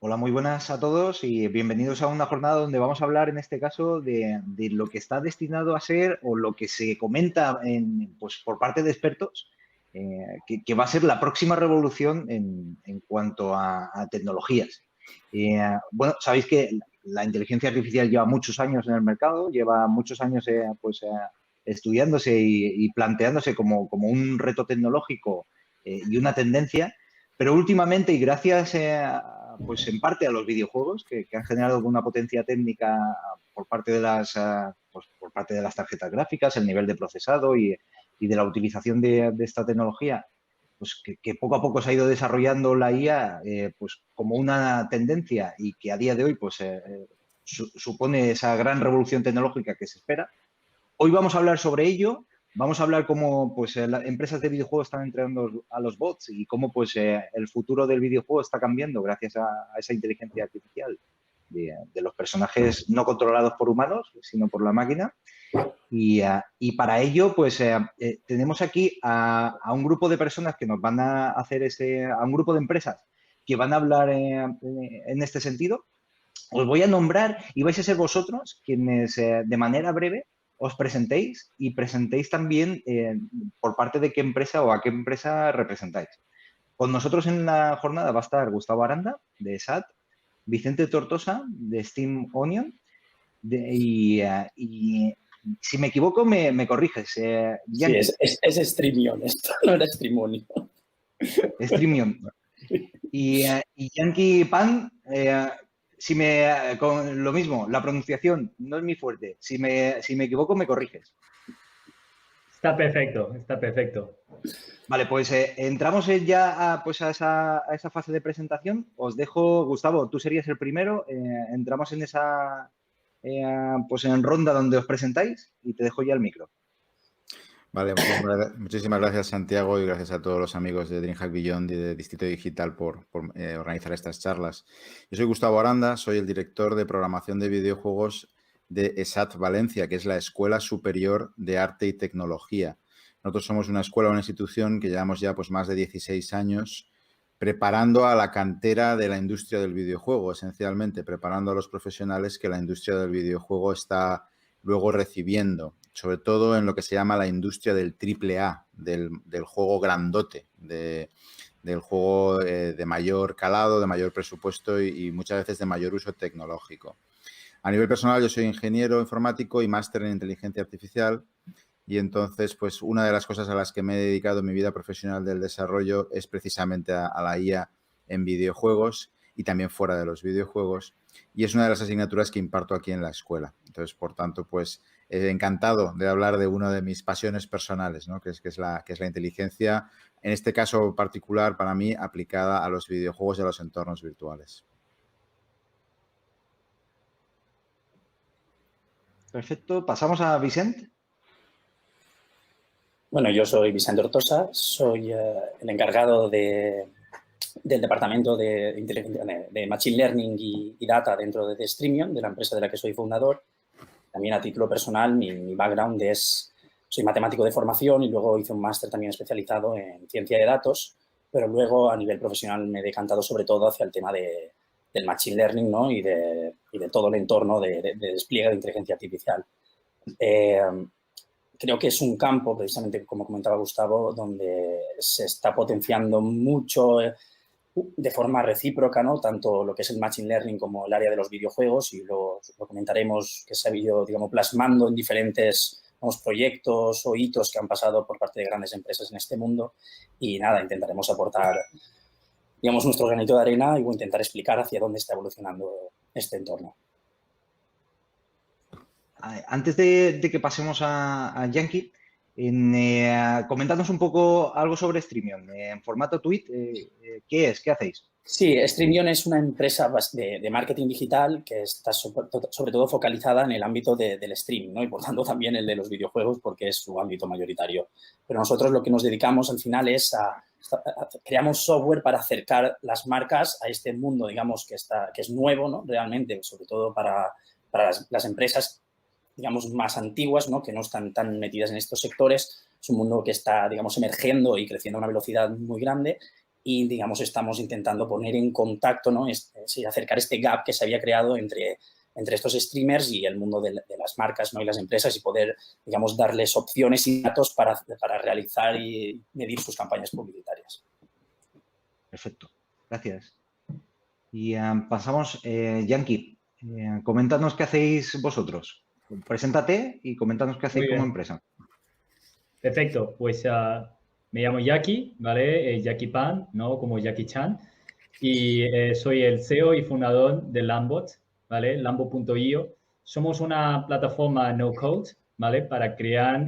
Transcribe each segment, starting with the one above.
Hola, muy buenas a todos y bienvenidos a una jornada donde vamos a hablar en este caso de lo que está destinado a ser o lo que se comenta pues, por parte de expertos, que va a ser la próxima revolución en cuanto a tecnologías. Bueno, sabéis que la inteligencia artificial lleva muchos años en el mercado, lleva muchos años pues, estudiándose y planteándose como un reto tecnológico y una tendencia. Pero últimamente, y gracias pues en parte a los videojuegos que han generado una potencia técnica por parte de pues, por parte de las tarjetas gráficas, el nivel de procesado y de la utilización de esta tecnología, pues que poco a poco se ha ido desarrollando la IA pues como una tendencia y que a día de hoy pues supone esa gran revolución tecnológica que se espera. Hoy vamos a hablar sobre ello. Vamos a hablar cómo pues, las empresas de videojuegos están entrenando a los bots y cómo pues, el futuro del videojuego está cambiando gracias a esa inteligencia artificial de los personajes no controlados por humanos, sino por la máquina. Y para ello, pues tenemos aquí a un grupo de personas que nos van a hacer a un grupo de empresas que van a hablar en este sentido. Os voy a nombrar y vais a ser vosotros quienes de manera breve os presentéis y presentéis también por parte de qué empresa o a qué empresa representáis. Con nosotros en la jornada va a estar Gustavo Aranda, de SAT, Vicente Tortosa, de Steam Onion, y si me equivoco me corriges. Sí, Yankee, es Streamion, esto no era Streamonio. Streamion. Y Yankee Pan, con lo mismo, la pronunciación no es muy fuerte. Si me equivoco, me corriges. Está perfecto, está perfecto. Vale, pues entramos ya pues a esa fase de presentación. Os dejo, Gustavo, tú serías el primero. Entramos en esa pues en ronda donde os presentáis y te dejo ya el micro. Vale, muchísimas gracias, Santiago, y gracias a todos los amigos de DreamHack Beyond y de Distrito Digital por organizar estas charlas. Yo soy Gustavo Aranda, soy el director de programación de videojuegos de ESAT Valencia, que es la Escuela Superior de Arte y Tecnología. Nosotros somos una escuela, una institución que llevamos ya pues, más de 16 años preparando a la cantera de la industria del videojuego, esencialmente, preparando a los profesionales que la industria del videojuego está luego recibiendo, sobre todo en lo que se llama la industria del triple A, del juego grandote, del juego de mayor calado, de mayor presupuesto y muchas veces de mayor uso tecnológico. A nivel personal, yo soy ingeniero informático y máster en inteligencia artificial y entonces, pues una de las cosas a las que me he dedicado en mi vida profesional del desarrollo es precisamente a la IA en videojuegos y también fuera de los videojuegos. Y es una de las asignaturas que imparto aquí en la escuela. Entonces, por tanto, pues encantado de hablar de una de mis pasiones personales, ¿no? que es la inteligencia, en este caso particular para mí, aplicada a los videojuegos y a los entornos virtuales. Perfecto. Pasamos a Vicente. Bueno, yo soy Vicente Ortosa, soy el encargado del departamento de Machine Learning y Data dentro de Streamion, de la empresa de la que soy fundador. También a título personal, mi background soy matemático de formación y luego hice un máster también especializado en ciencia de datos, pero luego a nivel profesional me he decantado sobre todo hacia el tema del Machine Learning, ¿no? y de todo el entorno de despliegue de inteligencia artificial. Creo que es un campo, precisamente como comentaba Gustavo, donde se está potenciando mucho de forma recíproca, ¿no? Tanto lo que es el Machine Learning como el área de los videojuegos, y lo comentaremos, que se ha ido, digamos, plasmando en diferentes, digamos, proyectos o hitos que han pasado por parte de grandes empresas en este mundo. Y nada, intentaremos aportar, digamos, nuestro granito de arena y intentar explicar hacia dónde está evolucionando este entorno. Antes de que pasemos a Yankee, comentadnos un poco algo sobre Streamion. En formato tweet, ¿qué es? ¿Qué hacéis? Sí, Streamion es una empresa de marketing digital que está sobre todo focalizada en el ámbito del streaming, ¿no? Y por tanto también el de los videojuegos porque es su ámbito mayoritario. Pero nosotros lo que nos dedicamos al final es creamos software para acercar las marcas a este mundo, digamos, que es nuevo, ¿no? Realmente, sobre todo para las empresas, digamos, más antiguas, ¿no? Que no están tan metidas en estos sectores. Es un mundo que está, digamos, emergiendo y creciendo a una velocidad muy grande. y, digamos, estamos intentando poner en contacto, ¿no? Acercar este gap que se había creado entre estos streamers y el mundo de las marcas, ¿no? Y las empresas, y poder, digamos, darles opciones y datos para realizar y medir sus campañas publicitarias. Perfecto, gracias. Y pasamos, Yankee, coméntanos qué hacéis vosotros. Preséntate y coméntanos qué hacéis como empresa. Perfecto, pues me llamo Jackie, ¿vale? Jackie Pan, ¿no? Como Jackie Chan. Y soy el CEO y fundador de Lambot, ¿vale? Lambo.io. Somos una plataforma no-code, ¿vale? Para crear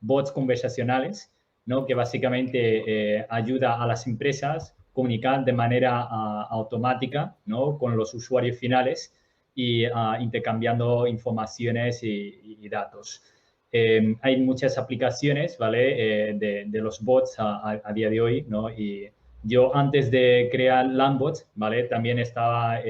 bots conversacionales, ¿no? Que básicamente ayuda a las empresas a comunicar de manera automática, ¿no? Con los usuarios finales y intercambiando informaciones y datos. Hay muchas aplicaciones, ¿vale? De los bots a día de hoy, ¿no? Y yo antes de crear Lambot, ¿vale? También estaba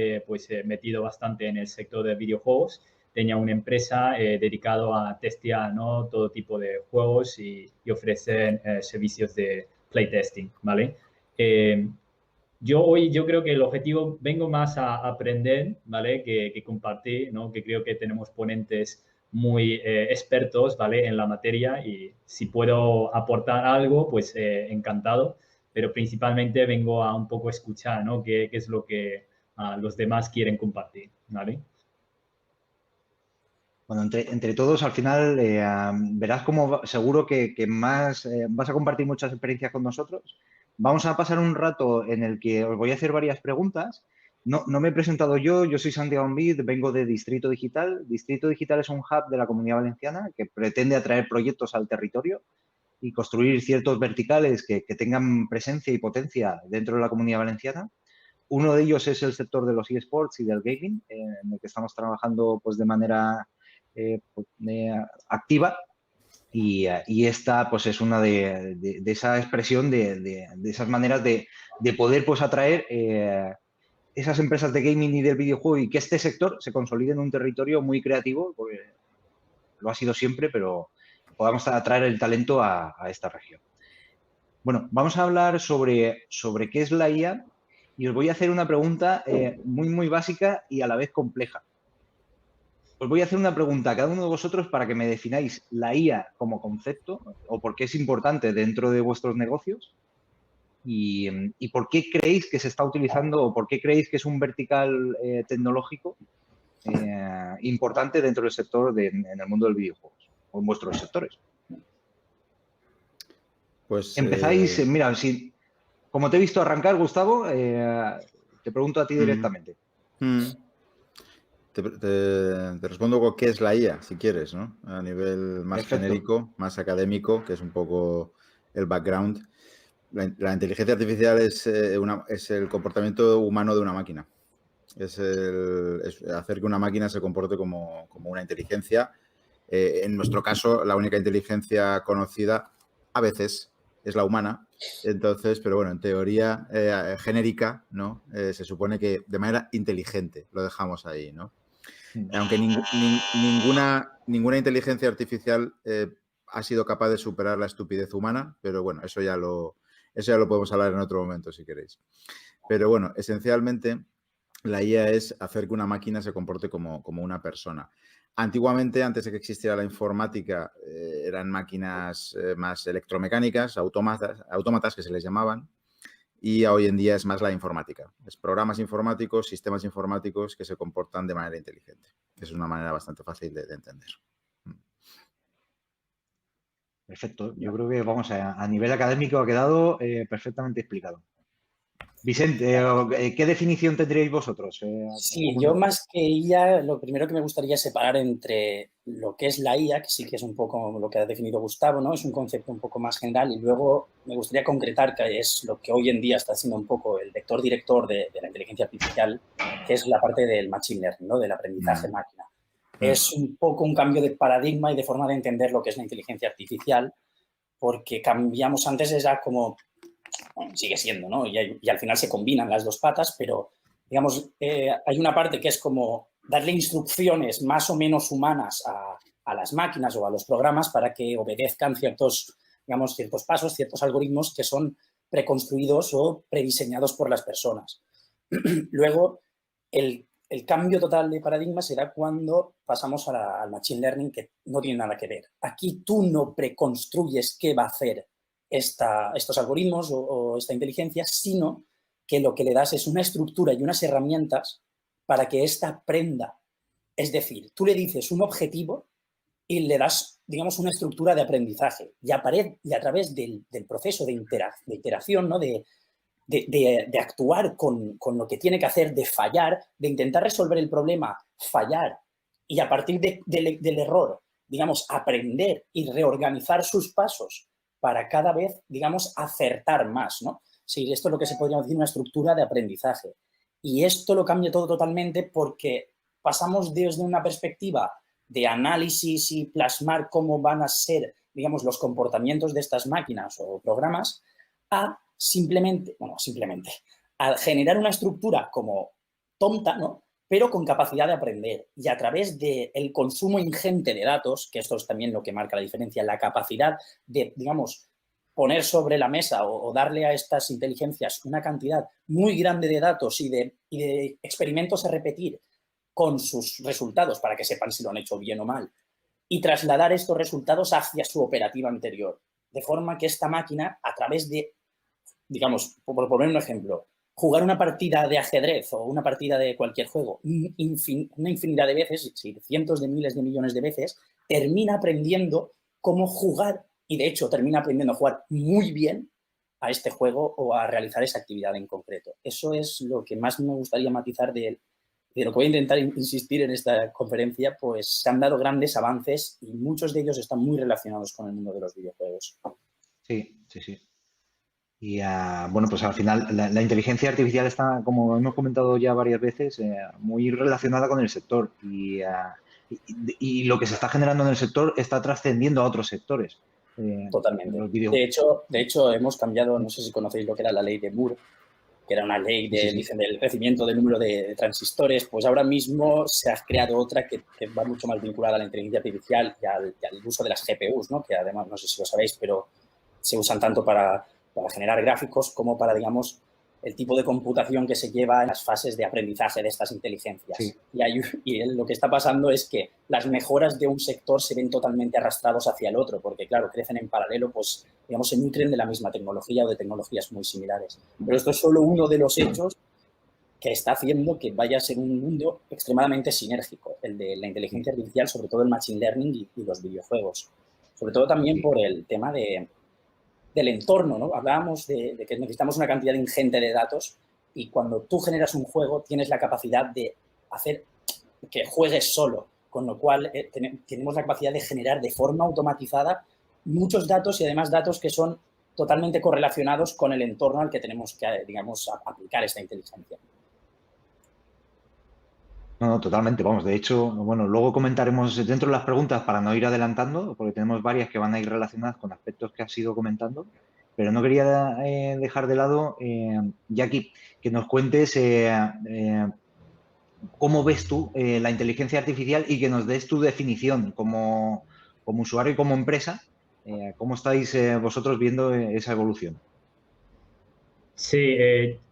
metido bastante en el sector de videojuegos. Tenía una empresa dedicada a testear, ¿no? Todo tipo de juegos y ofrecer servicios de playtesting, ¿vale? Yo creo que el objetivo, vengo más a aprender, ¿vale? Que compartir, ¿no? Que creo que tenemos ponentes muy expertos, ¿vale? En la materia, y si puedo aportar algo, pues encantado, pero principalmente vengo a un poco escuchar, ¿no? Qué es lo que los demás quieren compartir, ¿vale? Bueno, entre todos, al final, verás cómo seguro que más vas a compartir muchas experiencias con nosotros. Vamos a pasar un rato en el que os voy a hacer varias preguntas. No me he presentado yo soy Santiago Envid, vengo de Distrito Digital. Distrito Digital es un hub de la Comunidad Valenciana que pretende atraer proyectos al territorio y construir ciertos verticales que tengan presencia y potencia dentro de la Comunidad Valenciana. Uno de ellos es el sector de los eSports y del gaming, en el que estamos trabajando pues, de manera activa. Y esta pues es una de esa expresión, de esas maneras de poder pues atraer esas empresas de gaming y del videojuego y que este sector se consolide en un territorio muy creativo, porque lo ha sido siempre, pero podamos atraer el talento a esta región. Bueno, vamos a hablar sobre qué es la IA y os voy a hacer una pregunta muy básica y a la vez compleja. Os voy a hacer una pregunta a cada uno de vosotros para que me defináis la IA como concepto o por qué es importante dentro de vuestros negocios y por qué creéis que se está utilizando o por qué creéis que es un vertical tecnológico importante dentro del sector en el mundo del videojuego o en vuestros sectores. Pues empezáis, mira, como te he visto arrancar, Gustavo, te pregunto a ti directamente. Te respondo con qué es la IA, si quieres, ¿no? A nivel más genérico, más académico, que es un poco el background. La inteligencia artificial es el comportamiento humano de una máquina. Es hacer que una máquina se comporte como una inteligencia. En nuestro caso, la única inteligencia conocida a veces es la humana. Entonces, pero bueno, en teoría genérica, ¿no? Se supone que de manera inteligente lo dejamos ahí, ¿no? Aunque ninguna inteligencia artificial ha sido capaz de superar la estupidez humana, pero bueno, eso ya lo podemos hablar en otro momento si queréis. Pero bueno, esencialmente la IA es hacer que una máquina se comporte como una persona. Antiguamente, antes de que existiera la informática, eran máquinas más electromecánicas, autómatas que se les llamaban, y hoy en día es más la informática. Es programas informáticos, sistemas informáticos que se comportan de manera inteligente. Es una manera bastante fácil de entender. Perfecto. Yo creo que, vamos, a nivel académico ha quedado perfectamente explicado. Vicente, ¿qué definición tendríais vosotros? Sí, yo más que IA, lo primero que me gustaría es separar entre lo que es la IA, que sí que es un poco lo que ha definido Gustavo, ¿no? Es un concepto un poco más general, y luego me gustaría concretar que es lo que hoy en día está siendo un poco el vector director de la inteligencia artificial, que es la parte del machine learning, ¿no? Del aprendizaje máquina. Es un poco un cambio de paradigma y de forma de entender lo que es la inteligencia artificial, porque cambiamos antes, era como... Bueno, sigue siendo, ¿no? Y al final se combinan las dos patas, pero, digamos, hay una parte que es como darle instrucciones más o menos humanas a las máquinas o a los programas para que obedezcan ciertos pasos, ciertos algoritmos que son preconstruidos o prediseñados por las personas. Luego, el cambio total de paradigma se da cuando pasamos al Machine Learning, que no tiene nada que ver. Aquí tú no preconstruyes qué va a hacer estos algoritmos o esta inteligencia, sino que lo que le das es una estructura y unas herramientas para que ésta aprenda. Es decir, tú le dices un objetivo y le das, digamos, una estructura de aprendizaje. Y a través del proceso de iteración, ¿no? de actuar con lo que tiene que hacer, de fallar, de intentar resolver el problema, fallar, y a partir del error, digamos, aprender y reorganizar sus pasos para cada vez, digamos, acertar más, ¿no? Sí, esto es lo que se podría decir una estructura de aprendizaje. Y esto lo cambia todo totalmente porque pasamos desde una perspectiva de análisis y plasmar cómo van a ser, digamos, los comportamientos de estas máquinas o programas a simplemente, a generar una estructura como tonta, ¿no? Pero con capacidad de aprender. Y a través del consumo ingente de datos, que esto es también lo que marca la diferencia, la capacidad de, digamos, poner sobre la mesa o darle a estas inteligencias una cantidad muy grande de datos y de experimentos a repetir con sus resultados para que sepan si lo han hecho bien o mal, y trasladar estos resultados hacia su operativa anterior. De forma que esta máquina, a través de, digamos, por poner un ejemplo, jugar una partida de ajedrez o una partida de cualquier juego una infinidad de veces, cientos de miles de millones de veces, termina aprendiendo cómo jugar y, de hecho, termina aprendiendo a jugar muy bien a este juego o a realizar esa actividad en concreto. Eso es lo que más me gustaría matizar de lo que voy a intentar insistir en esta conferencia, pues se han dado grandes avances y muchos de ellos están muy relacionados con el mundo de los videojuegos. Sí. Y bueno, pues al final la inteligencia artificial está, como hemos comentado ya varias veces, muy relacionada con el sector y lo que se está generando en el sector está trascendiendo a otros sectores. Totalmente. De hecho, hemos cambiado, no sé si conocéis lo que era la ley de Moore, que era una ley del crecimiento del número de transistores. Pues ahora mismo se ha creado otra que va mucho más vinculada a la inteligencia artificial y al uso de las GPUs, ¿no? Que además, no sé si lo sabéis, pero se usan tanto para generar gráficos como para, digamos, el tipo de computación que se lleva en las fases de aprendizaje de estas inteligencias. Sí. Y lo que está pasando es que las mejoras de un sector se ven totalmente arrastrados hacia el otro, porque, claro, crecen en paralelo, pues, digamos, se nutren de la misma tecnología o de tecnologías muy similares. Pero esto es solo uno de los hechos que está haciendo que vaya a ser un mundo extremadamente sinérgico, el de la inteligencia artificial, sobre todo el machine learning y los videojuegos. Sobre todo también por el tema del entorno, ¿no? Hablábamos de que necesitamos una cantidad ingente de datos y cuando tú generas un juego tienes la capacidad de hacer que juegues solo, con lo cual tenemos la capacidad de generar de forma automatizada muchos datos y además datos que son totalmente correlacionados con el entorno al que tenemos que, digamos, aplicar esta inteligencia. No, totalmente, vamos. De hecho, bueno, luego comentaremos dentro de las preguntas para no ir adelantando, porque tenemos varias que van a ir relacionadas con aspectos que has ido comentando, pero no quería dejar de lado, Jackie, que nos cuentes cómo ves tú la inteligencia artificial y que nos des tu definición como usuario y como empresa, cómo estáis vosotros viendo esa evolución. Sí,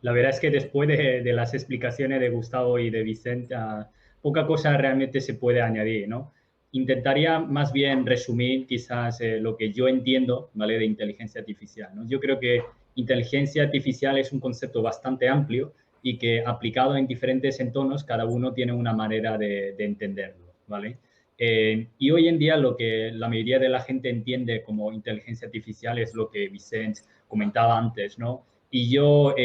la verdad es que después de las explicaciones de Gustavo y de Vicente, poca cosa realmente se puede añadir, ¿no? Intentaría más bien resumir quizás lo que yo entiendo, ¿vale?, de inteligencia artificial, ¿no? Yo creo que inteligencia artificial es un concepto bastante amplio y que aplicado en diferentes entornos, cada uno tiene una manera de entenderlo, ¿vale? Y hoy en día lo que la mayoría de la gente entiende como inteligencia artificial es lo que Vicente comentaba antes, ¿no? Y yo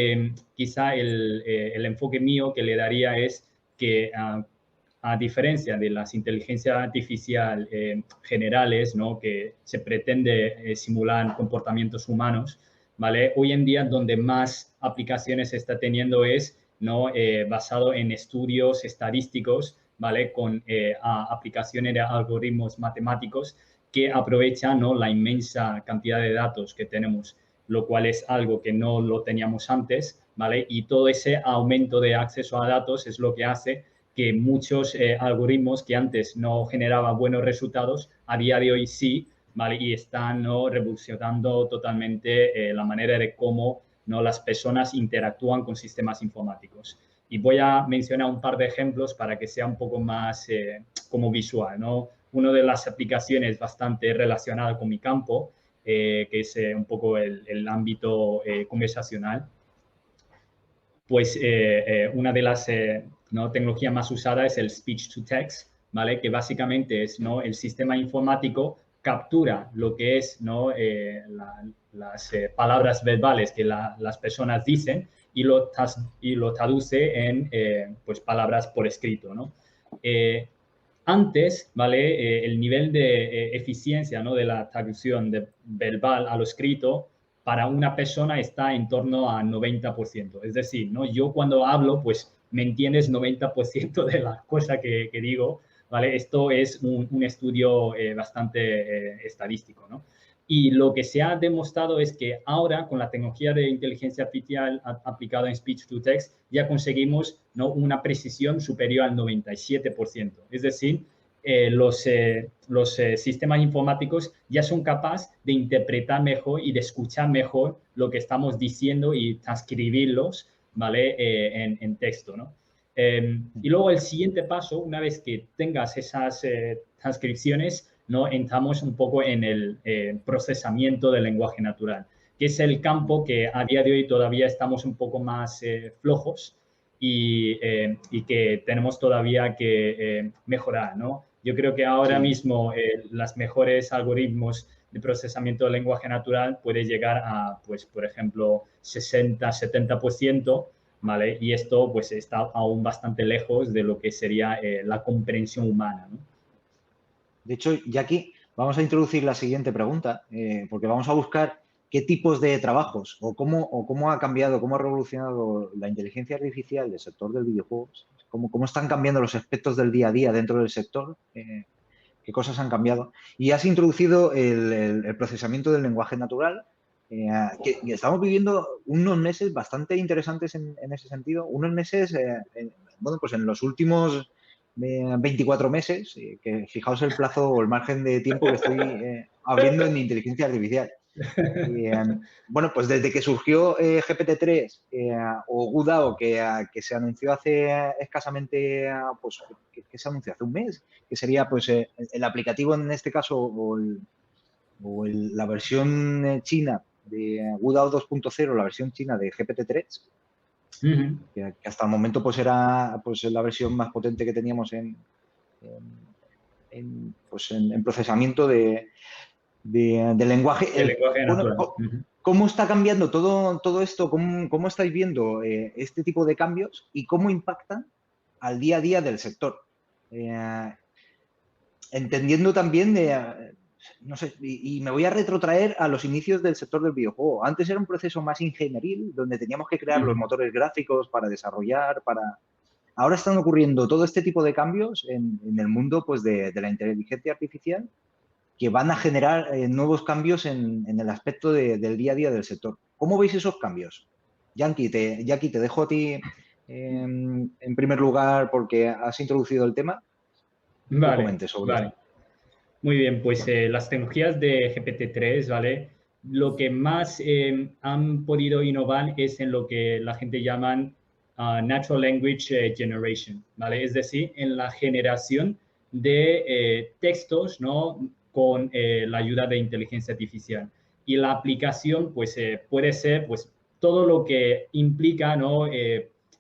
quizá el enfoque mío que le daría es que a diferencia de las inteligencias artificiales generales, ¿no?, que se pretende simular comportamientos humanos, ¿vale? Hoy en día donde más aplicaciones se está teniendo es, ¿no?, basado en estudios estadísticos, ¿vale?, con aplicaciones de algoritmos matemáticos que aprovechan, ¿no?, la inmensa cantidad de datos que tenemos, lo cual es algo que no lo teníamos antes, ¿vale? Y todo ese aumento de acceso a datos es lo que hace que muchos algoritmos que antes no generaban buenos resultados, a día de hoy sí, ¿vale? Y están, ¿no?, revolucionando totalmente la manera de cómo, ¿no?, las personas interactúan con sistemas informáticos. Y voy a mencionar un par de ejemplos para que sea un poco más como visual, ¿no? Una de las aplicaciones bastante relacionada con mi campo, que es un poco el ámbito conversacional, pues una de las ¿no?, tecnologías más usadas es el speech to text, ¿vale? Que básicamente es, ¿no?, el sistema informático captura lo que es, ¿no?, las palabras verbales que las personas dicen y lo traduce en pues palabras por escrito, ¿no? Antes, ¿vale? El nivel de eficiencia, ¿no?, de la traducción verbal a lo escrito para una persona está en torno a 90%. Es decir, ¿no?, yo cuando hablo, pues me entiendes 90% de las cosas que digo, ¿vale? Esto es un estudio bastante estadístico, ¿no? Y lo que se ha demostrado es que ahora, con la tecnología de inteligencia artificial aplicada en speech to text, ya conseguimos, ¿no?, una precisión superior al 97%. Es decir, los sistemas informáticos ya son capaces de interpretar mejor y de escuchar mejor lo que estamos diciendo y transcribirlos, ¿vale? En texto, ¿no? Y luego el siguiente paso, una vez que tengas esas transcripciones, ¿no?, entramos un poco en el procesamiento del lenguaje natural, que es el campo que a día de hoy todavía estamos un poco más flojos y que tenemos todavía que mejorar, ¿no? Yo creo que ahora mismo los mejores algoritmos de procesamiento del lenguaje natural puede llegar a, pues, por ejemplo, 60-70%, ¿vale? Y esto, pues, está aún bastante lejos de lo que sería la comprensión humana, ¿no? De hecho, Jackie, vamos a introducir la siguiente pregunta, porque vamos a buscar qué tipos de trabajos o cómo ha cambiado, cómo ha revolucionado la inteligencia artificial del sector del videojuego, cómo están cambiando los aspectos del día a día dentro del sector, qué cosas han cambiado. Y has introducido el procesamiento del lenguaje natural, que estamos viviendo unos meses bastante interesantes en ese sentido, unos meses, bueno, pues en los últimos 24 meses, que fijaos el plazo o el margen de tiempo que estoy abriendo en inteligencia artificial. Bueno, pues desde que surgió GPT-3 o Gudao, que se anunció hace escasamente, pues, que se anunció hace un mes, que sería pues el aplicativo en este caso la versión china de Gudao 2.0, la versión china de GPT-3, que hasta el momento pues era pues la versión más potente que teníamos en procesamiento del lenguaje. Natural. ¿Cómo está cambiando todo esto? ¿Cómo estáis viendo este tipo de cambios y cómo impactan al día a día del sector? Entendiendo también no sé, y me voy a retrotraer a los inicios del sector del videojuego. Antes era un proceso más ingenieril, donde teníamos que crear los motores gráficos para desarrollar, Ahora están ocurriendo todo este tipo de cambios en el mundo pues, de la inteligencia artificial, que van a generar nuevos cambios en el aspecto del día a día del sector. ¿Cómo veis esos cambios? Jackie, te dejo a ti en primer lugar porque has introducido el tema. Vale. Muy bien, pues las tecnologías de GPT-3, ¿vale? Lo que más han podido innovar es en lo que la gente llama Natural Language Generation, ¿vale? Es decir, en la generación de textos, ¿no?, con la ayuda de inteligencia artificial. Y la aplicación, pues, puede ser, pues, todo lo que implica, ¿no?,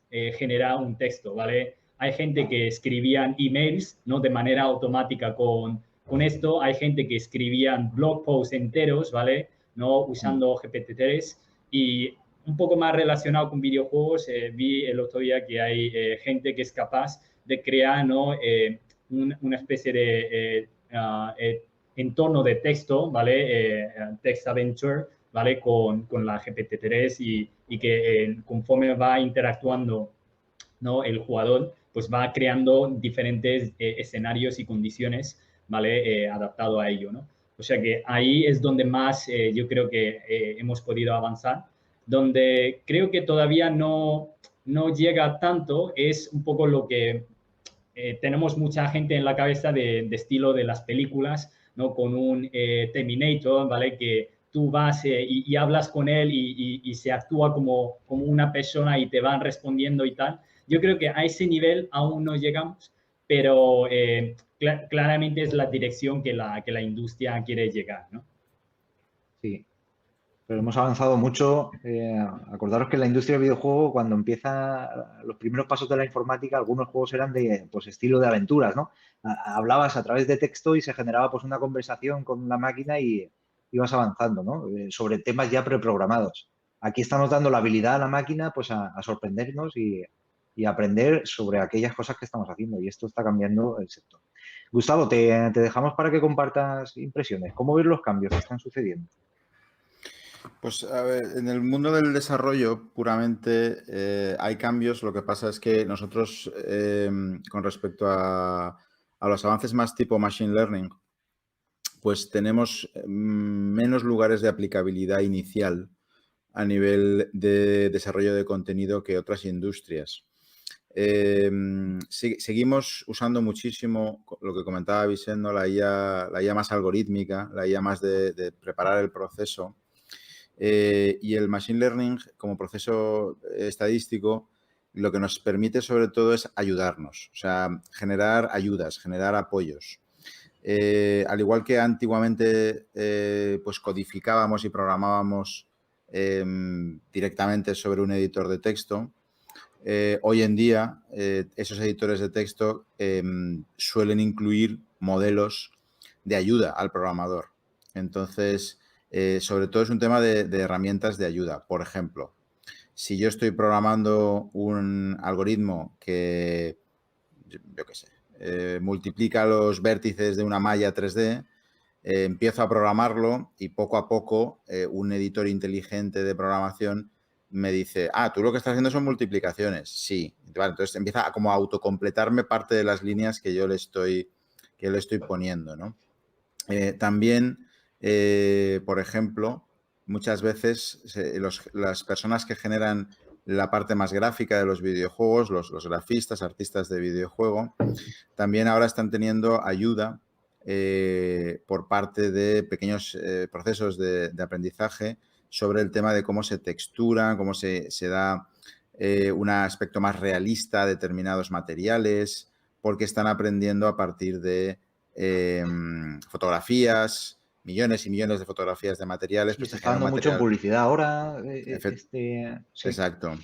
generar un texto, ¿vale? Hay gente que escribían emails, ¿no?, de manera automática con esto. Hay gente que escribían blog posts enteros, ¿vale?, ¿no?, usando GPT-3. Y un poco más relacionado con videojuegos, vi el otro día que hay gente que es capaz de crear, ¿no?, una especie de entorno de texto, ¿vale? Text Adventure, ¿vale? Con la GPT-3 y que conforme va interactuando, ¿no?, el jugador, pues va creando diferentes escenarios y condiciones, ¿vale? Adaptado a ello, ¿no? O sea que ahí es donde más yo creo que hemos podido avanzar. Donde creo que todavía no llega tanto es un poco lo que tenemos mucha gente en la cabeza de estilo de las películas, ¿no? Con un Terminator, ¿vale? Que tú vas y hablas con él y se actúa como una persona y te van respondiendo y tal. Yo creo que a ese nivel aún no llegamos, pero claramente es la dirección que la industria quiere llegar, ¿no? Sí, pero hemos avanzado mucho. Acordaros que en la industria del videojuego, cuando empieza los primeros pasos de la informática, algunos juegos eran de pues, estilo de aventuras, ¿no? Hablabas a través de texto y se generaba pues, una conversación con la máquina y ibas avanzando, ¿no? Sobre temas ya preprogramados. Aquí estamos dando la habilidad a la máquina pues, a sorprendernos y aprender sobre aquellas cosas que estamos haciendo. Y esto está cambiando el sector. Gustavo, te dejamos para que compartas impresiones. ¿Cómo ves los cambios que están sucediendo? Pues a ver, en el mundo del desarrollo puramente hay cambios. Lo que pasa es que nosotros, con respecto a los avances más tipo machine learning, pues tenemos menos lugares de aplicabilidad inicial a nivel de desarrollo de contenido que otras industrias. Seguimos usando muchísimo lo que comentaba Vicente, la IA más algorítmica, la IA más de preparar el proceso. Y el Machine Learning, como proceso estadístico, lo que nos permite sobre todo es ayudarnos, o sea, generar ayudas, generar apoyos. Al igual que antiguamente pues codificábamos y programábamos directamente sobre un editor de texto, hoy en día esos editores de texto suelen incluir modelos de ayuda al programador. Entonces, sobre todo es un tema de herramientas de ayuda. Por ejemplo, si yo estoy programando un algoritmo que, yo qué sé, multiplica los vértices de una malla 3D, empiezo a programarlo y poco a poco un editor inteligente de programación me dice, tú lo que estás haciendo son multiplicaciones. Sí. Vale, entonces empieza a como autocompletarme parte de las líneas que yo le estoy poniendo, ¿no? También, por ejemplo, muchas veces las personas que generan la parte más gráfica de los videojuegos, los grafistas, artistas de videojuego, también ahora están teniendo ayuda por parte de pequeños procesos de aprendizaje sobre el tema de cómo se textura, cómo se da un aspecto más realista a determinados materiales, porque están aprendiendo a partir de fotografías, millones y millones de fotografías de materiales. Sí, Pues se está dando mucho en publicidad ahora. Sí. Exacto.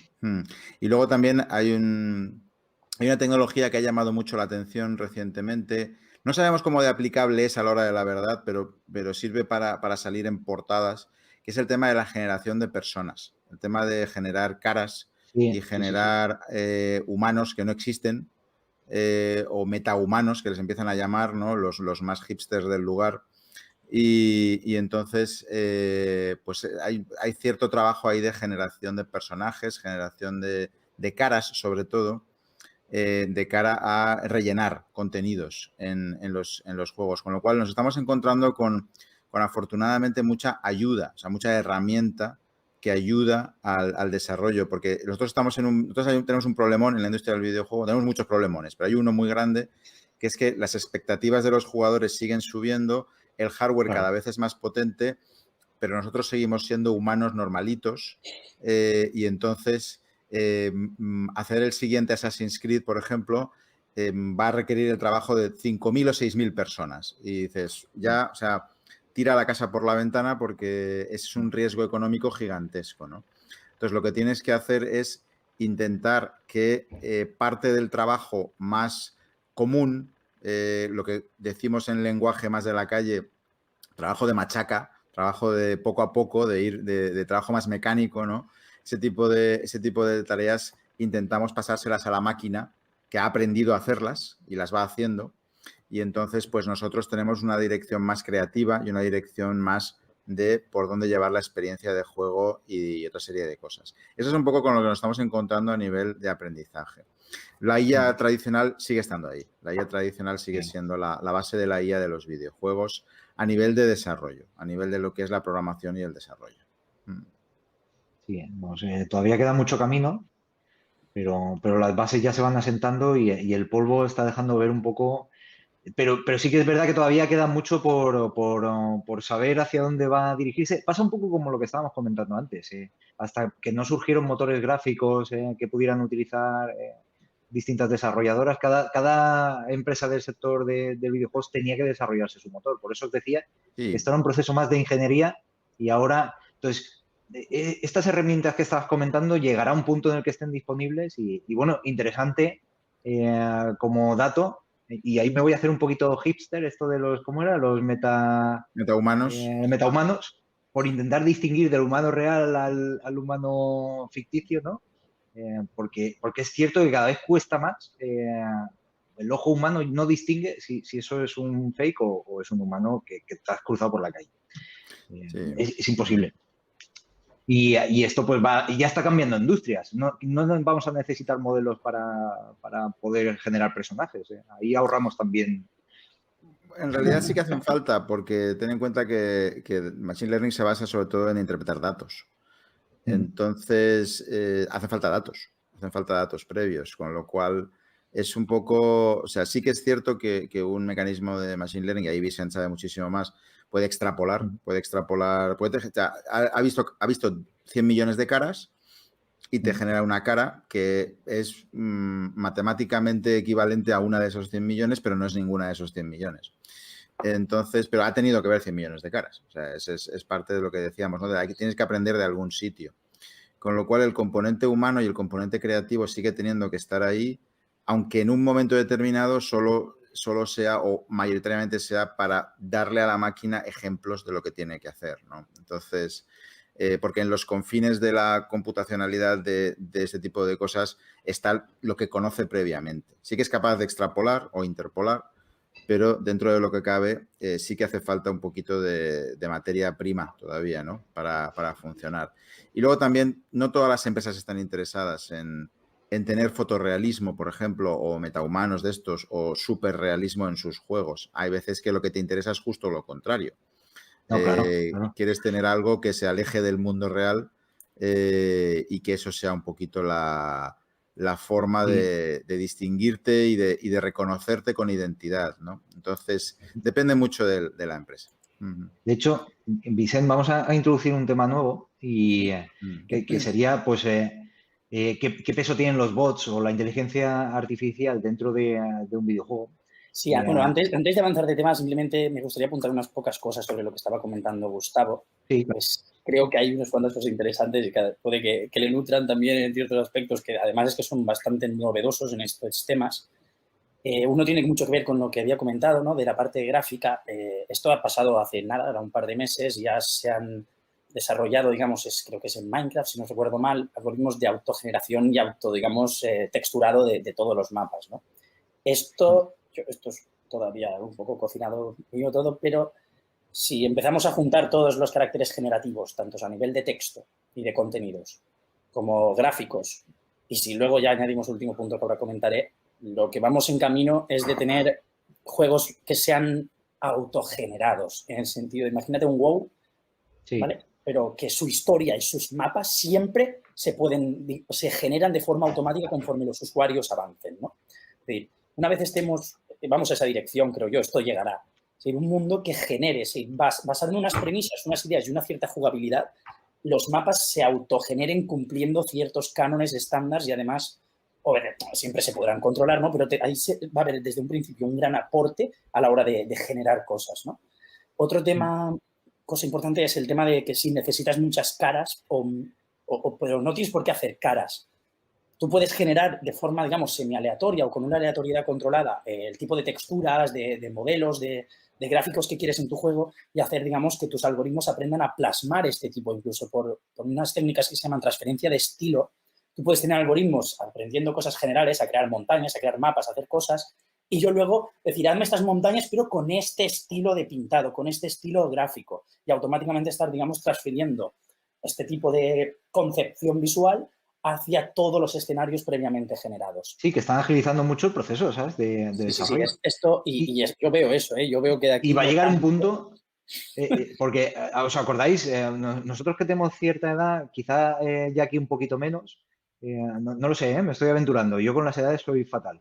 Y luego también hay una tecnología que ha llamado mucho la atención recientemente. No sabemos cómo de aplicable es a la hora de la verdad, pero sirve para salir en portadas, que es el tema de la generación de personas, el tema de generar caras y generar humanos que no existen o metahumanos que les empiezan a llamar, ¿no? Los más hipsters del lugar. Y entonces, pues hay cierto trabajo ahí de generación de personajes, generación de caras, sobre todo, de cara a rellenar contenidos en los juegos. Con lo cual nos estamos encontrando con afortunadamente mucha ayuda, o sea, mucha herramienta que ayuda al desarrollo, porque nosotros tenemos un problemón en la industria del videojuego, tenemos muchos problemones, pero hay uno muy grande, que es que las expectativas de los jugadores siguen subiendo, el hardware cada vez es más potente, pero nosotros seguimos siendo humanos normalitos y entonces hacer el siguiente Assassin's Creed, por ejemplo, va a requerir el trabajo de 5.000 o 6.000 personas. Y dices, ya, o sea, tira la casa por la ventana porque es un riesgo económico gigantesco, ¿no? Entonces, lo que tienes que hacer es intentar que parte del trabajo más común, lo que decimos en lenguaje más de la calle, trabajo de machaca, trabajo de poco a poco, de trabajo más mecánico, ¿no? Ese tipo de tareas intentamos pasárselas a la máquina que ha aprendido a hacerlas y las va haciendo. Y entonces, pues nosotros tenemos una dirección más creativa y una dirección más de por dónde llevar la experiencia de juego y otra serie de cosas. Eso es un poco con lo que nos estamos encontrando a nivel de aprendizaje. La IA tradicional sigue estando ahí. La IA tradicional sigue siendo la base de la IA de los videojuegos a nivel de desarrollo, a nivel de lo que es la programación y el desarrollo. Sí, no sé, todavía queda mucho camino, pero las bases ya se van asentando y el polvo está dejando ver un poco Pero sí que es verdad que todavía queda mucho por saber hacia dónde va a dirigirse. Pasa un poco como lo que estábamos comentando antes. Hasta que no surgieron motores gráficos que pudieran utilizar distintas desarrolladoras, cada empresa del sector de videojuegos tenía que desarrollarse su motor. Por eso os decía que esto era un proceso más de ingeniería y ahora, entonces, estas herramientas que estabas comentando llegará a un punto en el que estén disponibles y bueno, interesante como dato. Y ahí me voy a hacer un poquito hipster, esto de los, ¿cómo era? Los metahumanos. Metahumanos, por intentar distinguir del humano real al humano ficticio, ¿no? Porque es cierto que cada vez cuesta más. El ojo humano no distingue si eso es un fake o es un humano que te has cruzado por la calle. Sí. Es imposible. Y esto pues ya está cambiando industrias. No vamos a necesitar modelos para poder generar personajes. Ahí ahorramos también. En realidad sí que hacen falta, porque ten en cuenta que Machine Learning se basa sobre todo en interpretar datos. Entonces, hacen falta datos previos, con lo cual es un poco, o sea, sí que es cierto que un mecanismo de Machine Learning, y ahí Vicent sabe muchísimo más, puede extrapolar, ha visto 100 millones de caras y te genera una cara que es matemáticamente equivalente a una de esos 100 millones, pero no es ninguna de esos 100 millones. Entonces, pero ha tenido que ver 100 millones de caras. O sea, es parte de lo que decíamos, ¿no? Tienes que aprender de algún sitio. Con lo cual, el componente humano y el componente creativo sigue teniendo que estar ahí, aunque en un momento determinado solo sea o mayoritariamente sea para darle a la máquina ejemplos de lo que tiene que hacer, ¿no? Entonces, porque en los confines de la computacionalidad de este tipo de cosas está lo que conoce previamente. Sí que es capaz de extrapolar o interpolar, pero dentro de lo que cabe sí que hace falta un poquito de materia prima todavía, ¿no? Para funcionar. Y luego también no todas las empresas están interesadas en tener fotorrealismo, por ejemplo, o metahumanos de estos, o superrealismo en sus juegos. Hay veces que lo que te interesa es justo lo contrario. No, claro. Quieres tener algo que se aleje del mundo real y que eso sea un poquito la forma de distinguirte y de reconocerte con identidad, ¿no? Entonces, depende mucho de la empresa. De hecho, Vicent, vamos a introducir un tema nuevo y que sería, pues, ¿qué peso tienen los bots o la inteligencia artificial dentro de un videojuego? Sí, bueno, antes de avanzar de tema, simplemente me gustaría apuntar unas pocas cosas sobre lo que estaba comentando Gustavo. Sí. Pues creo que hay unas cuantas cosas interesantes y que puede que le nutran también en ciertos aspectos que además es que son bastante novedosos en estos temas. Uno tiene mucho que ver con lo que había comentado, ¿no? De la parte gráfica. Esto ha pasado hace nada, era un par de meses, ya se han desarrollado, digamos, creo que es en Minecraft, si no recuerdo mal, algoritmos de autogeneración y texturado de todos los mapas, ¿no? Esto es todavía un poco cocinado mío todo, pero si empezamos a juntar todos los caracteres generativos, tanto a nivel de texto y de contenidos, como gráficos, y si luego ya añadimos el último punto que ahora comentaré, lo que vamos en camino es de tener juegos que sean autogenerados, en el sentido, imagínate un WoW, sí, ¿vale? Pero que su historia y sus mapas siempre se generan de forma automática conforme los usuarios avancen, ¿no? Es decir, una vez vamos a esa dirección, creo yo, esto llegará. Es un mundo que genere, basado en unas premisas, unas ideas y una cierta jugabilidad, los mapas se autogeneren cumpliendo ciertos cánones estándares y además, siempre se podrán controlar, ¿no? Pero ahí va a haber desde un principio un gran aporte a la hora de generar cosas, ¿no? Otro tema, cosa importante, es el tema de que si necesitas muchas caras, pero no tienes por qué hacer caras. Tú puedes generar de forma, digamos, semi-aleatoria o con una aleatoriedad controlada el tipo de texturas, de modelos, de gráficos que quieres en tu juego y hacer, digamos, que tus algoritmos aprendan a plasmar este tipo, incluso por unas técnicas que se llaman transferencia de estilo. Tú puedes tener algoritmos aprendiendo cosas generales, a crear montañas, a crear mapas, a hacer cosas, y yo luego decir, hazme estas montañas, pero con este estilo de pintado, con este estilo gráfico, y automáticamente estar, digamos, transfiriendo este tipo de concepción visual hacia todos los escenarios previamente generados. Sí, que están agilizando mucho el proceso, ¿sabes? De desarrollo. Sí, esto, yo veo eso, yo veo que de aquí... Y va a llegar un punto, porque, ¿os acordáis? Nosotros que tenemos cierta edad, quizá ya aquí un poquito menos, no lo sé, me estoy aventurando. Yo con las edades soy fatal.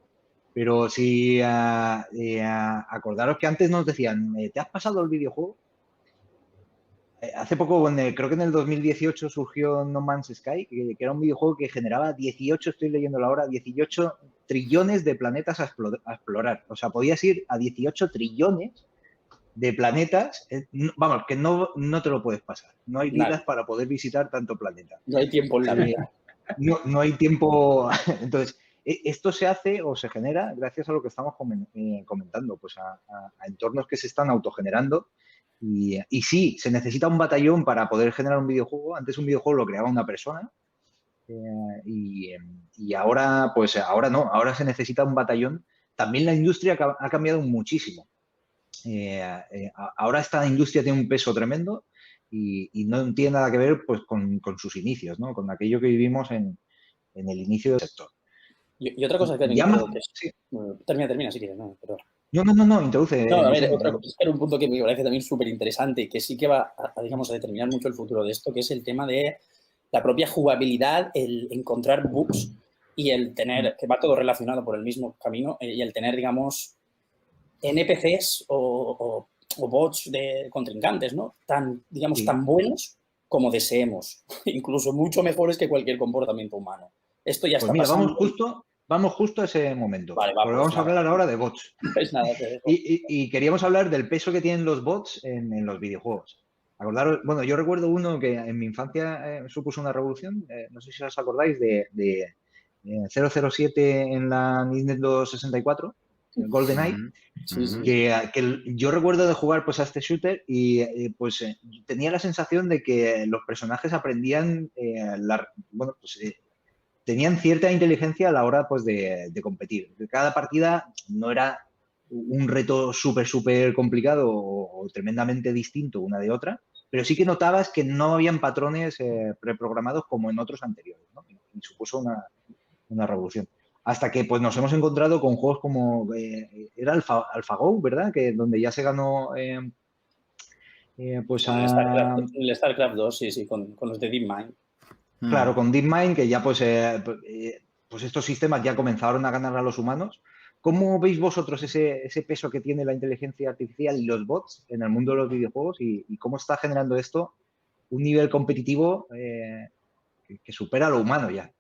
Pero si acordaros que antes nos decían, ¿te has pasado el videojuego? Hace poco, creo que en el 2018 surgió No Man's Sky, que era un videojuego que generaba 18, estoy leyendo la hora, 18 trillones de planetas a explorar. O sea, podías ir a 18 trillones de planetas. Vamos, que no te lo puedes pasar. No hay vidas para poder visitar tanto planeta. No hay tiempo en la vida. No hay tiempo. Entonces, esto se hace o se genera gracias a lo que estamos comentando, pues a entornos que se están autogenerando. Y sí, se necesita un batallón para poder generar un videojuego. Antes un videojuego lo creaba una persona y ahora, pues ahora no, ahora se necesita un batallón. También la industria ha cambiado muchísimo. Ahora esta industria tiene un peso tremendo y no tiene nada que ver pues con sus inicios, ¿no? Con aquello que vivimos en el inicio del sector. Y otra cosa que sí. Termina si quieres, no, pero... No, introduce. No, a ver, era un punto que me parece también súper interesante y que sí que va digamos, a determinar mucho el futuro de esto, que es el tema de la propia jugabilidad, el encontrar bugs y el tener, que va todo relacionado por el mismo camino, y el tener, digamos, NPCs o bots de contrincantes, ¿no? Tan buenos como deseemos, incluso mucho mejores que cualquier comportamiento humano. Esto ya está pasando. Vamos justo a ese momento. Vale, porque vamos a hablar ahora de bots. Pues nada, te dejo. Y queríamos hablar del peso que tienen los bots en los videojuegos. Acordaros, bueno, yo recuerdo uno que en mi infancia supuso una revolución. No sé si os acordáis de 007 en la Nintendo 64, GoldenEye. Que yo recuerdo de jugar pues a este shooter y tenía la sensación de que los personajes aprendían tenían cierta inteligencia a la hora pues de competir. Cada partida no era un reto súper complicado o tremendamente distinto una de otra, pero sí que notabas que no habían patrones preprogramados como en otros anteriores, ¿no? Y supuso una revolución. Hasta que pues nos hemos encontrado con juegos como era AlphaGo, ¿verdad? Que donde ya se ganó pues el StarCraft 2, sí, con los de DeepMind. Claro, con DeepMind, que ya pues estos sistemas ya comenzaron a ganar a los humanos. ¿Cómo veis vosotros ese peso que tiene la inteligencia artificial y los bots en el mundo de los videojuegos y cómo está generando esto un nivel competitivo que supera lo humano ya?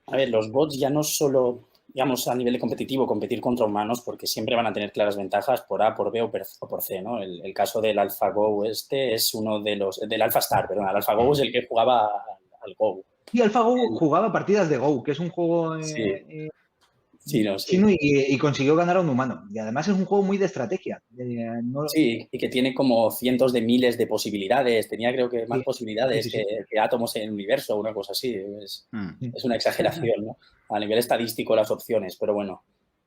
A ver, los bots ya no solo, digamos, a nivel de competitivo, competir contra humanos, porque siempre van a tener claras ventajas por A, por B o por C, ¿no? El caso del AlphaGo es uno de los... Del AlphaStar, perdón. El AlphaGo es el que jugaba al Go. Y AlphaGo jugaba partidas de Go, que es un juego chino y consiguió ganar a un humano. Y además es un juego muy de estrategia. Sí, y que tiene como cientos de miles de posibilidades. Tenía creo que más posibilidades que átomos en el universo o una cosa así. Es una exageración, ¿no? A nivel estadístico las opciones, pero bueno,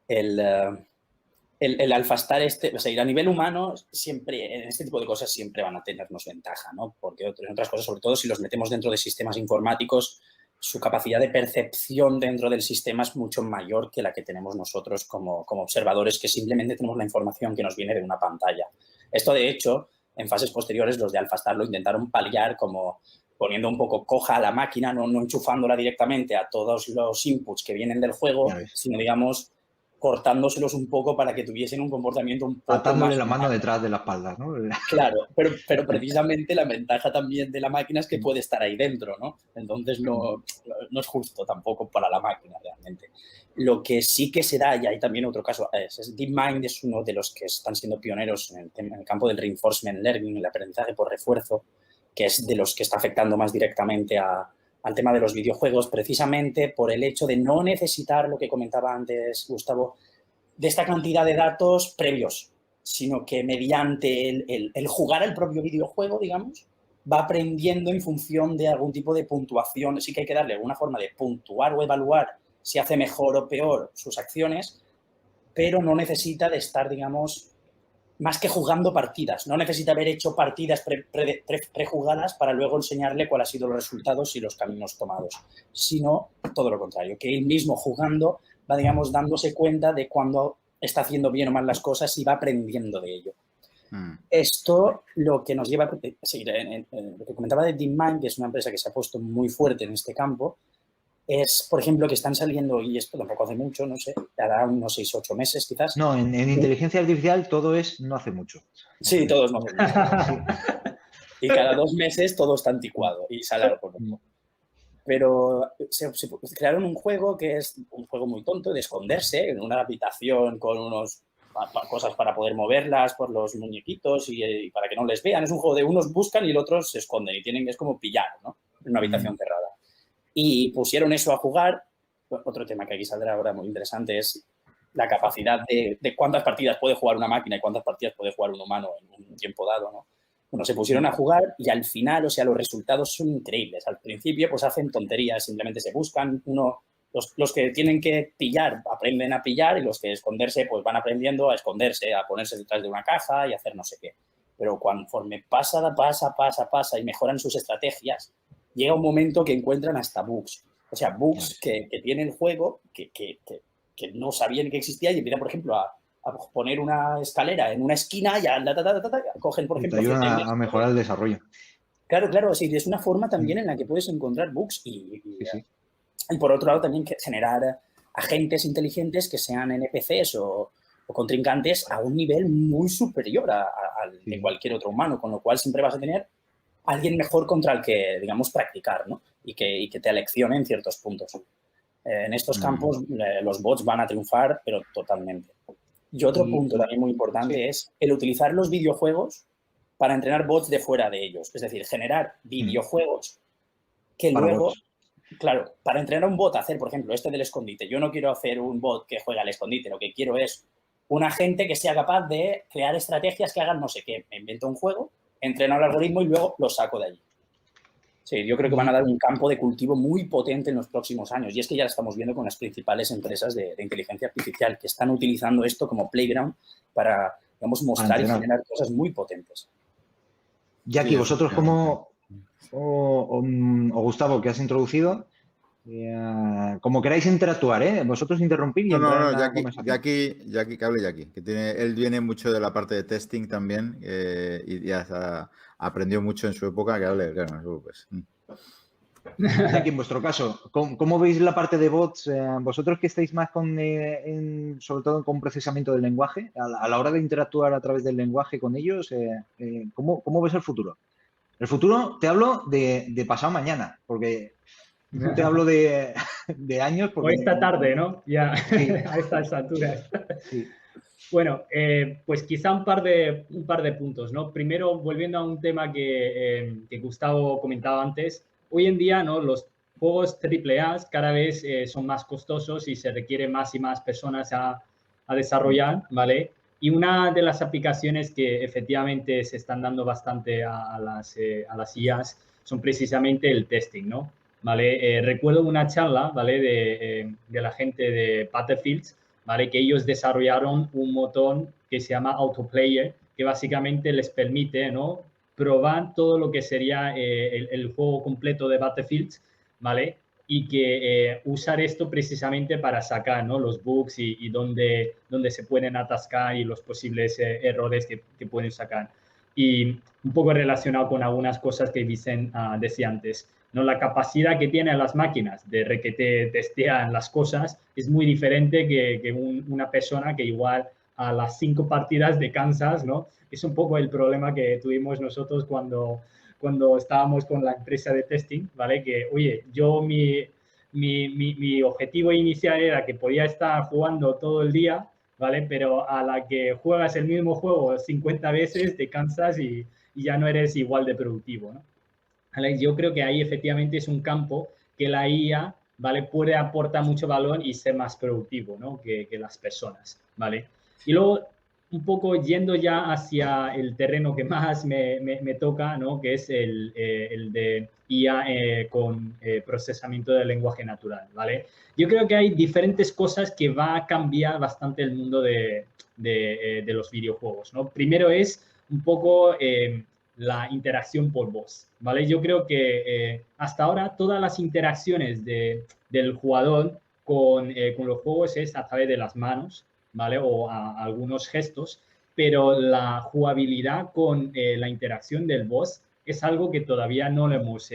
el AlphaStar o sea, a nivel humano, siempre, en este tipo de cosas siempre van a tenernos ventaja, ¿no? Porque en otras cosas, sobre todo si los metemos dentro de sistemas informáticos, su capacidad de percepción dentro del sistema es mucho mayor que la que tenemos nosotros como observadores, que simplemente tenemos la información que nos viene de una pantalla. Esto, de hecho, en fases posteriores, los de AlphaStar lo intentaron paliar como poniendo un poco coja a la máquina, no enchufándola directamente a todos los inputs que vienen del juego, sino, digamos, cortándoselos un poco para que tuviesen un comportamiento un poco atándole más la mano detrás de la espalda, ¿no? Claro, pero precisamente la ventaja también de la máquina es que puede estar ahí dentro, ¿no? Entonces no es justo tampoco para la máquina realmente. Lo que sí que se da, y hay también otro caso, DeepMind es uno de los que están siendo pioneros en el campo del reinforcement learning, el aprendizaje por refuerzo, que es de los que está afectando más directamente al tema de los videojuegos, precisamente por el hecho de no necesitar lo que comentaba antes Gustavo, de esta cantidad de datos previos, sino que mediante el jugar al propio videojuego, digamos, va aprendiendo en función de algún tipo de puntuación. Sí que hay que darle alguna forma de puntuar o evaluar si hace mejor o peor sus acciones, pero no necesita de estar, digamos, más que jugando partidas. No necesita haber hecho partidas prejugadas para luego enseñarle cuáles han sido los resultados y los caminos tomados, sino todo lo contrario, que él mismo jugando va, digamos, dándose cuenta de cuándo está haciendo bien o mal las cosas y va aprendiendo de ello. Esto lo que nos lleva a seguir lo que comentaba de DeepMind, que es una empresa que se ha puesto muy fuerte en este campo, es, por ejemplo, que están saliendo, y esto tampoco hace mucho, no sé, hará unos 6 o 8 meses quizás. No, en inteligencia artificial todo es no hace mucho. Sí, todos no hace mucho. Sí. Y cada 2 meses todo está anticuado y sale algo nuevo. Pero se crearon un juego que es un juego muy tonto de esconderse en una habitación con unos cosas para poder moverlas por los muñequitos y para que no les vean. Es un juego de unos buscan y los otros se esconden y tienen, es como pillar, ¿no? En una habitación cerrada. Y pusieron eso a jugar. Otro tema que aquí saldrá ahora muy interesante es la capacidad de cuántas partidas puede jugar una máquina y cuántas partidas puede jugar un humano en un tiempo dado, ¿no? Bueno, se pusieron a jugar y al final, o sea, los resultados son increíbles. Al principio, pues hacen tonterías, simplemente se buscan los que tienen que pillar, aprenden a pillar y los que esconderse, pues van aprendiendo a esconderse, a ponerse detrás de una caja y hacer no sé qué. Pero conforme pasa y mejoran sus estrategias, llega un momento que encuentran hasta bugs. O sea, bugs que tiene el juego que no sabían que existía y empiezan, por ejemplo, a poner una escalera en una esquina y cogen, por ejemplo... Te ayuda a mejorar el desarrollo. Claro, sí, es una forma también en la que puedes encontrar bugs y por otro lado también generar agentes inteligentes que sean NPCs o contrincantes a un nivel muy superior al de cualquier otro humano, con lo cual siempre vas a tener alguien mejor contra el que, digamos, practicar, ¿no? Y que te aleccione en ciertos puntos. En estos campos los bots van a triunfar, pero totalmente. Y otro punto también muy importante es el utilizar los videojuegos para entrenar bots de fuera de ellos. Es decir, generar videojuegos que para luego... bots. Claro, para entrenar a un bot a hacer, por ejemplo, este del escondite. Yo no quiero hacer un bot que juegue al escondite. Lo que quiero es un agente que sea capaz de crear estrategias que hagan no sé qué. Me invento un juego, entreno el algoritmo y luego lo saco de allí. Sí, yo creo que van a dar un campo de cultivo muy potente en los próximos años. Y es que ya lo estamos viendo con las principales empresas de inteligencia artificial que están utilizando esto como playground para, digamos, mostrar y generar cosas muy potentes. Jackie, vosotros o Gustavo, que has introducido, como queráis interactuar, ¿eh? Vosotros interrumpir y entrar en la conversación. Jackie, que hable Jackie, que él viene mucho de la parte de testing también y ya aprendió mucho en su época, que hable, claro, no te preocupes. Jackie, en vuestro caso, ¿cómo veis la parte de bots? Vosotros que estáis más sobre todo con procesamiento del lenguaje, a la hora de interactuar a través del lenguaje con ellos, ¿cómo ves el futuro? El futuro te hablo de pasado mañana, porque no te hablo de años. Porque, o esta tarde, ¿no? Ya, sí. A estas alturas. Sí. Bueno, pues quizá un par de puntos, ¿no? Primero, volviendo a un tema que Gustavo comentaba antes, hoy en día, ¿no? Los juegos AAA cada vez son más costosos y se requiere más y más personas a desarrollar, ¿vale? Y una de las aplicaciones que efectivamente se están dando bastante a las IAs son precisamente el testing, ¿no? ¿Vale? Recuerdo una charla, ¿vale? De la gente de Battlefield, ¿vale? Que ellos desarrollaron un motor que se llama Autoplayer, que básicamente les permite, ¿no? Probar todo lo que sería el juego completo de Battlefield, ¿vale? Y que usar esto precisamente para sacar, ¿no? Los bugs y dónde se pueden atascar y los posibles errores que pueden sacar. Y un poco relacionado con algunas cosas que decía antes, ¿no? La capacidad que tienen las máquinas de que te testean las cosas es muy diferente que una persona que igual a las 5 partidas de Kansas, ¿no? Es un poco el problema que tuvimos nosotros cuando estábamos con la empresa de testing, ¿vale? Que, oye, yo mi objetivo inicial era que podía estar jugando todo el día, ¿vale? Pero a la que juegas el mismo juego 50 veces te cansas y ya no eres igual de productivo, ¿no? ¿Vale? Yo creo que ahí efectivamente es un campo que la IA, ¿vale? Puede aportar mucho valor y ser más productivo, ¿no? que las personas, ¿vale? Y luego, un poco yendo ya hacia el terreno que más me toca, ¿no? Que es el de IA con procesamiento del lenguaje natural, ¿vale? Yo creo que hay diferentes cosas que va a cambiar bastante el mundo de los videojuegos, ¿no? Primero es un poco la interacción por voz, ¿vale? Yo creo que hasta ahora todas las interacciones del jugador con los juegos es a través de las manos, ¿vale? O algunos gestos, pero la jugabilidad con la interacción del boss es algo que todavía no le hemos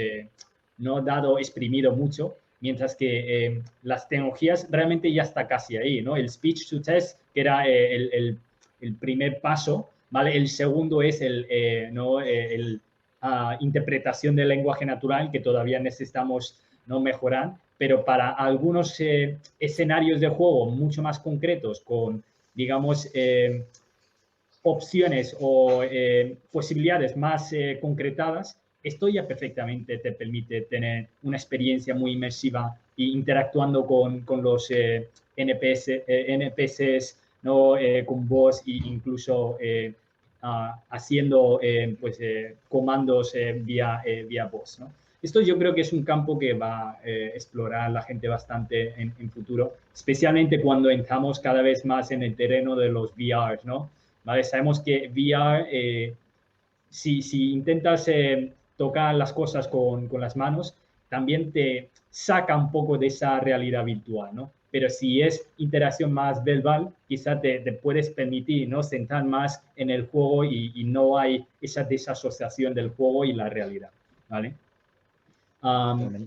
exprimido mucho mientras que las tecnologías realmente ya está casi ahí, ¿no? El speech to text, que era el primer paso, ¿vale? El segundo es interpretación del lenguaje natural, que todavía necesitamos, ¿no?, mejorar, pero para algunos escenarios de juego mucho más concretos, con, digamos, opciones o posibilidades más concretadas, esto ya perfectamente te permite tener una experiencia muy inmersiva e interactuando con los NPCs, ¿no? Con voz e incluso haciendo comandos vía voz, ¿no? Esto yo creo que es un campo que va a explorar la gente bastante en futuro, especialmente cuando entramos cada vez más en el terreno de los VRs, ¿no? ¿Vale? Sabemos que VR, si intentas tocar las cosas con las manos, también te saca un poco de esa realidad virtual, ¿no? Pero si es interacción más verbal, quizá te puedes permitir, ¿no?, centrar más en el juego y no hay esa desasociación del juego y la realidad, ¿vale?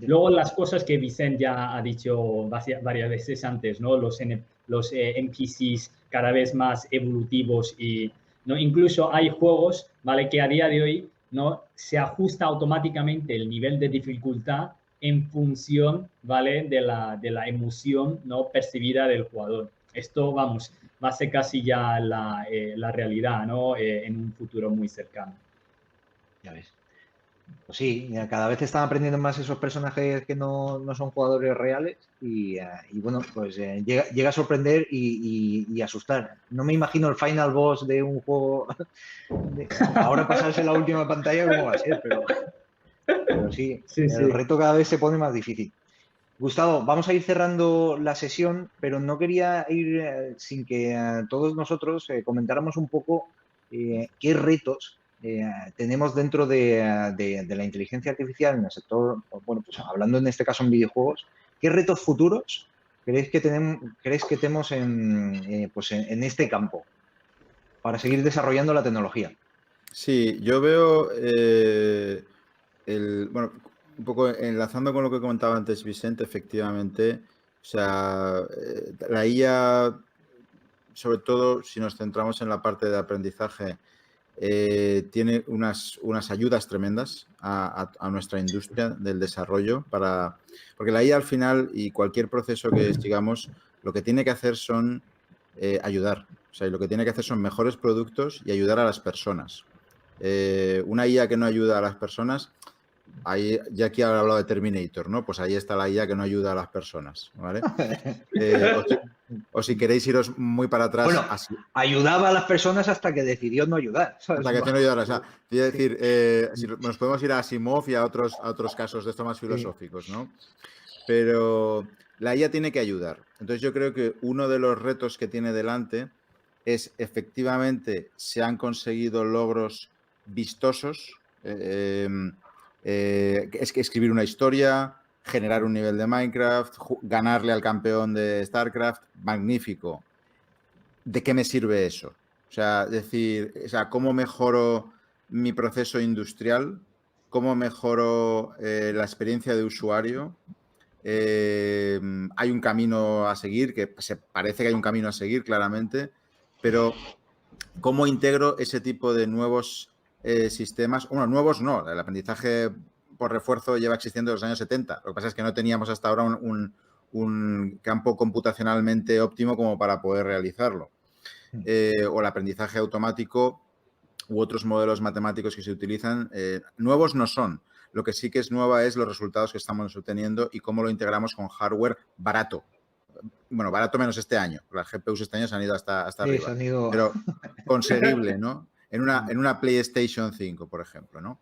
Luego las cosas que Vicente ya ha dicho varias veces antes, ¿no? Los NPCs cada vez más evolutivos y, ¿no?, incluso hay juegos, ¿vale?, que a día de hoy, ¿no?, se ajusta automáticamente el nivel de dificultad en función, ¿vale?, de la emoción, ¿no?, percibida del jugador. Esto, vamos, va a ser casi ya la realidad, ¿no?, en un futuro muy cercano. Ya ves. Pues sí, cada vez están aprendiendo más esos personajes que no son jugadores reales y bueno, pues llega a sorprender y asustar. No me imagino el final boss de un juego ahora pasarse la última pantalla cómo va a ser, pero sí, Sí, sí. el reto cada vez se pone más difícil. Gustavo, vamos a ir cerrando la sesión, pero no quería ir sin que todos nosotros comentáramos un poco qué retos tenemos dentro de la inteligencia artificial en el sector, bueno, pues hablando en este caso en videojuegos, ¿qué retos futuros crees que tenemos pues en este campo para seguir desarrollando la tecnología? Sí, yo veo bueno, un poco enlazando con lo que comentaba antes Vicente, efectivamente, o sea, la IA, sobre todo si nos centramos en la parte de aprendizaje, tiene unas ayudas tremendas a nuestra industria del desarrollo, porque la IA al final y cualquier proceso que sigamos, lo que tiene que hacer son ayudar. O sea, lo que tiene que hacer son mejores productos y ayudar a las personas. Una IA que no ayuda a las personas, ahí, ya aquí ha hablado de Terminator, ¿no? Pues ahí está la IA que no ayuda a las personas, ¿vale? O si queréis iros muy para atrás. Bueno, ayudaba a las personas hasta que decidió no ayudar. ¿Sabes? Hasta que decidió no ayudar. O sea, quiero decir, si nos podemos ir a Asimov y a otros casos de estos más filosóficos, ¿no? Pero la IA tiene que ayudar. Entonces yo creo que uno de los retos que tiene delante es, efectivamente, se han conseguido logros vistosos. Es que escribir una historia, generar un nivel de Minecraft, ganarle al campeón de StarCraft, magnífico. ¿De qué me sirve eso? O sea, decir, ¿cómo mejoro mi proceso industrial? ¿Cómo mejoro la experiencia de usuario? Hay un camino a seguir, que parece que hay un camino a seguir, claramente, pero ¿cómo integro ese tipo de nuevos sistemas? Bueno, nuevos no, el aprendizaje por refuerzo lleva existiendo desde los años 70. Lo que pasa es que no teníamos hasta ahora un campo computacionalmente óptimo como para poder realizarlo. O el aprendizaje automático u otros modelos matemáticos que se utilizan, nuevos no son. Lo que sí que es nueva es los resultados que estamos obteniendo y cómo lo integramos con hardware barato. Bueno, barato menos este año. Las GPUs este año se han ido hasta arriba. Se han ido... Pero conseguible, ¿no? En una PlayStation 5, por ejemplo, ¿no?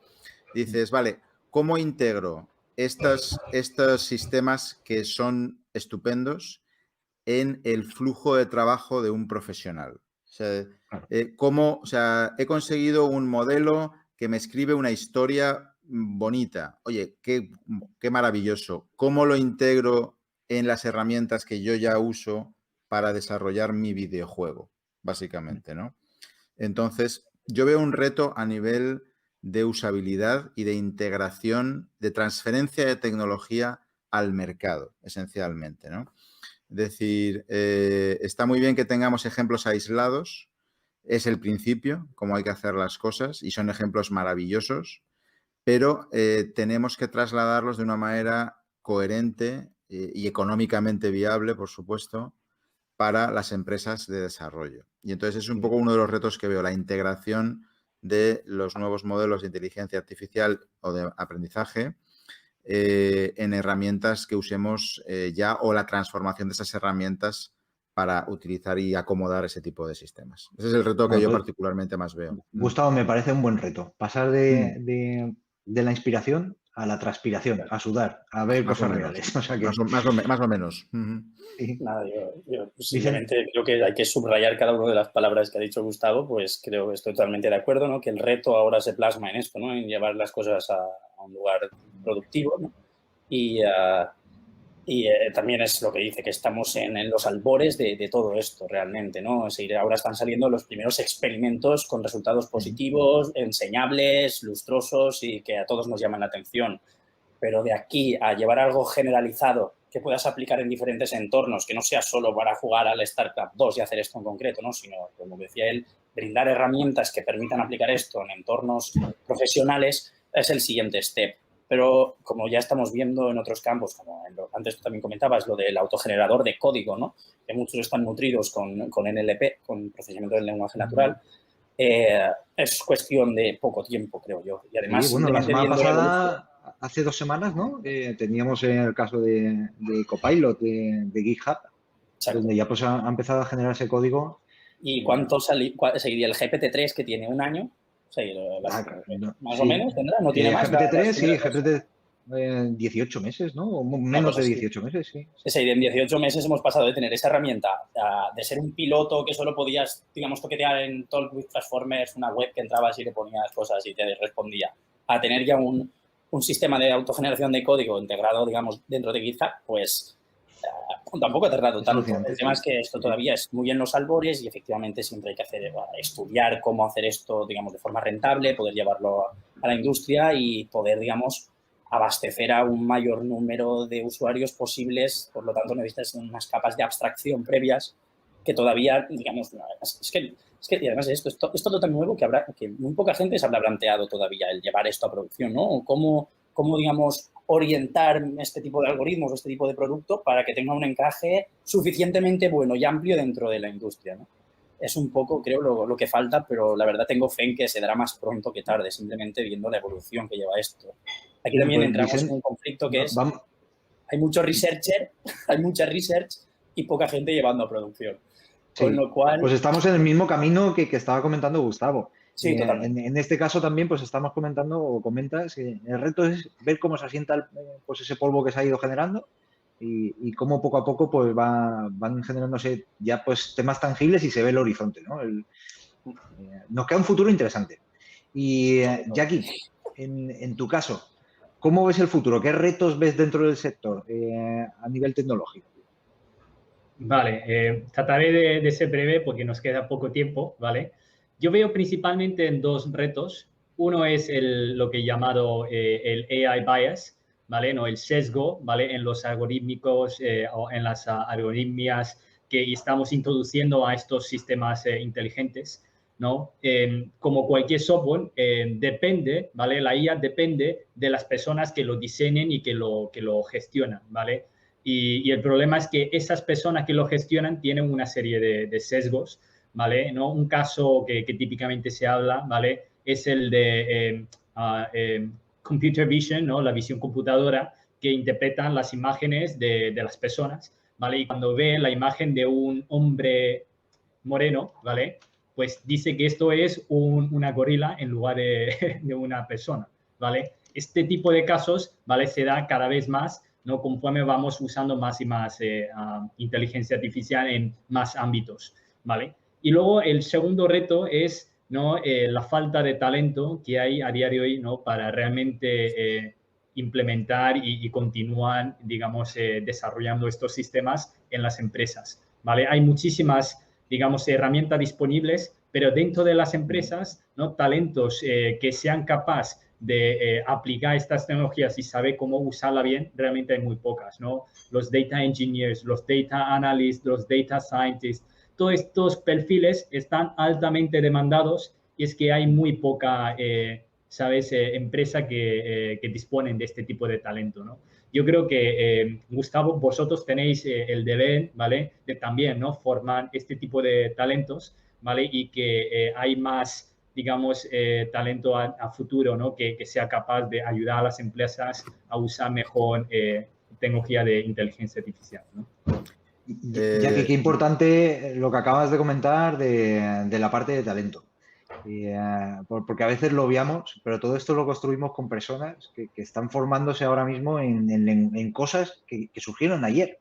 Dices, vale, ¿cómo integro estos sistemas que son estupendos en el flujo de trabajo de un profesional? O sea, he conseguido un modelo que me escribe una historia bonita. Oye, qué maravilloso. ¿Cómo lo integro en las herramientas que yo ya uso para desarrollar mi videojuego? Básicamente, ¿no? Entonces, yo veo un reto a nivel de usabilidad y de integración, de transferencia de tecnología al mercado, esencialmente, ¿no? Es decir, está muy bien que tengamos ejemplos aislados, es el principio, cómo hay que hacer las cosas, y son ejemplos maravillosos, pero tenemos que trasladarlos de una manera coherente y económicamente viable, por supuesto, para las empresas de desarrollo. Y entonces es un poco uno de los retos que veo, la integración de los nuevos modelos de inteligencia artificial o de aprendizaje en herramientas que usemos ya, o la transformación de esas herramientas para utilizar y acomodar ese tipo de sistemas. Ese es el reto que yo particularmente más veo. Gustavo, me parece un buen reto. Pasar de la inspiración a la transpiración, a sudar, a ver cosas reales. O sea que... más o menos. Sí. Nada, yo simplemente creo que hay que subrayar cada una de las palabras que ha dicho Gustavo, pues creo que estoy totalmente de acuerdo, ¿no? Que el reto ahora se plasma en esto, ¿no? En llevar las cosas a un lugar productivo, ¿no? Y también es lo que dice, que estamos en los albores de todo esto realmente, ¿no? Es decir, ahora están saliendo los primeros experimentos con resultados positivos, enseñables, lustrosos y que a todos nos llaman la atención. Pero de aquí a llevar algo generalizado que puedas aplicar en diferentes entornos, que no sea solo para jugar al StarCraft 2 y hacer esto en concreto, ¿no? Sino, como decía él, brindar herramientas que permitan aplicar esto en entornos profesionales es el siguiente step. Pero como ya estamos viendo en otros campos, como antes tú también comentabas, lo del autogenerador de código, ¿no? Que muchos están nutridos con NLP, con procesamiento del lenguaje natural. Es cuestión de poco tiempo, creo yo. Y además, sí, bueno, la semana pasada, hace 2 semanas, ¿no? Teníamos el caso de Copilot, de GitHub, exacto, donde ya pues ha empezado a generarse código. ¿Y cuánto seguiría el GPT-3 que tiene un año? O sea, más o menos tendrá, no tiene más. GPT-3, sí, GPT 18 meses, ¿no? O menos de 18 meses, sí. Sí, en 18 meses hemos pasado de tener esa herramienta, de ser un piloto que solo podías, digamos, toquetear en Talk with Transformers, una web que entrabas y le ponías cosas y te respondía, a tener ya un sistema de autogeneración de código integrado, digamos, dentro de GitHub, pues tampoco ha tardado tanto. El tema es que esto todavía es muy en los albores y efectivamente siempre hay que estudiar cómo hacer esto, digamos, de forma rentable, poder llevarlo a la industria y poder, digamos, abastecer a un mayor número de usuarios posibles. Por lo tanto, necesitas unas capas de abstracción previas que todavía, digamos, es que y además esto es todo tan nuevo que muy poca gente se habrá planteado todavía el llevar esto a producción, ¿no? Cómo, digamos, orientar este tipo de algoritmos o este tipo de producto para que tenga un encaje suficientemente bueno y amplio dentro de la industria, ¿no? Es un poco, creo, lo que falta, pero la verdad tengo fe en que se dará más pronto que tarde, simplemente viendo la evolución que lleva esto. Aquí también entramos en un conflicto que es, hay mucho researcher, hay mucha research y poca gente llevando a producción. Con lo cual... Pues estamos en el mismo camino que estaba comentando Gustavo. Sí, totalmente. En este caso también pues estamos comentando o comentas que el reto es ver cómo se asienta pues ese polvo que se ha ido generando y cómo poco a poco pues van generándose ya pues temas tangibles y se ve el horizonte, ¿no? Nos queda un futuro interesante. Y Jackie, en tu caso, ¿cómo ves el futuro? ¿Qué retos ves dentro del sector a nivel tecnológico? Vale, trataré de ser breve porque nos queda poco tiempo, ¿vale? Yo veo principalmente en 2 retos. Uno es lo que he llamado el AI bias, ¿vale? No, el sesgo, ¿vale? En los algorítmicos o en las algoritmias que estamos introduciendo a estos sistemas inteligentes, ¿no? Como cualquier software, depende, ¿vale? La IA depende de las personas que lo diseñen y que lo gestionan, ¿vale? Y el problema es que esas personas que lo gestionan tienen una serie de sesgos, ¿vale? ¿No? Un caso que típicamente se habla, ¿vale? Es el de computer vision, ¿no? La visión computadora, que interpretan las imágenes de las personas, ¿vale? Y cuando ve la imagen de un hombre moreno, ¿vale? Pues dice que esto es una gorila en lugar de una persona, ¿vale? Este tipo de casos, ¿vale? Se da cada vez más, ¿no? Conforme vamos usando más y más inteligencia artificial en más ámbitos, ¿vale? Y luego el segundo reto es, ¿no? La falta de talento que hay a día de hoy, ¿no? Para realmente implementar y continuar, digamos, desarrollando estos sistemas en las empresas, ¿vale? Hay muchísimas, digamos, herramientas disponibles, pero dentro de las empresas, ¿no? Talentos que sean capaces de aplicar estas tecnologías y saber cómo usarla bien, realmente hay muy pocas, ¿no? Los data engineers, los data analysts, los data scientists, todos estos perfiles están altamente demandados y es que hay muy poca, ¿sabes?, empresa que disponen de este tipo de talento, ¿no? Yo creo que, Gustavo, vosotros tenéis el deber, ¿vale?, de también, ¿no?, formar este tipo de talentos, ¿vale?, y que hay más, digamos, talento a futuro, ¿no?, que sea capaz de ayudar a las empresas a usar mejor tecnología de inteligencia artificial, ¿no? Ya que qué importante lo que acabas de comentar de la parte de talento. Porque a veces lo obviamos, pero todo esto lo construimos con personas que están formándose ahora mismo en cosas que surgieron ayer.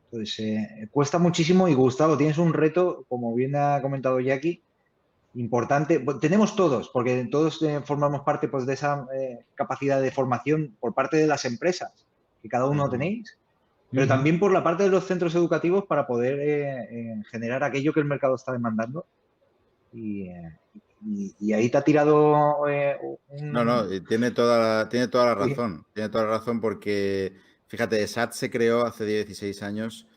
Entonces, cuesta muchísimo y Gustavo, tienes un reto, como bien ha comentado Jackie, importante. Bueno, tenemos todos, porque todos formamos parte pues, de esa capacidad de formación por parte de las empresas, que cada uno tenéis, pero también por la parte de los centros educativos para poder generar aquello que el mercado está demandando. Y ahí te ha tirado un... No, tiene toda la razón. Tiene toda la razón porque, fíjate, SAT se creó hace 16 años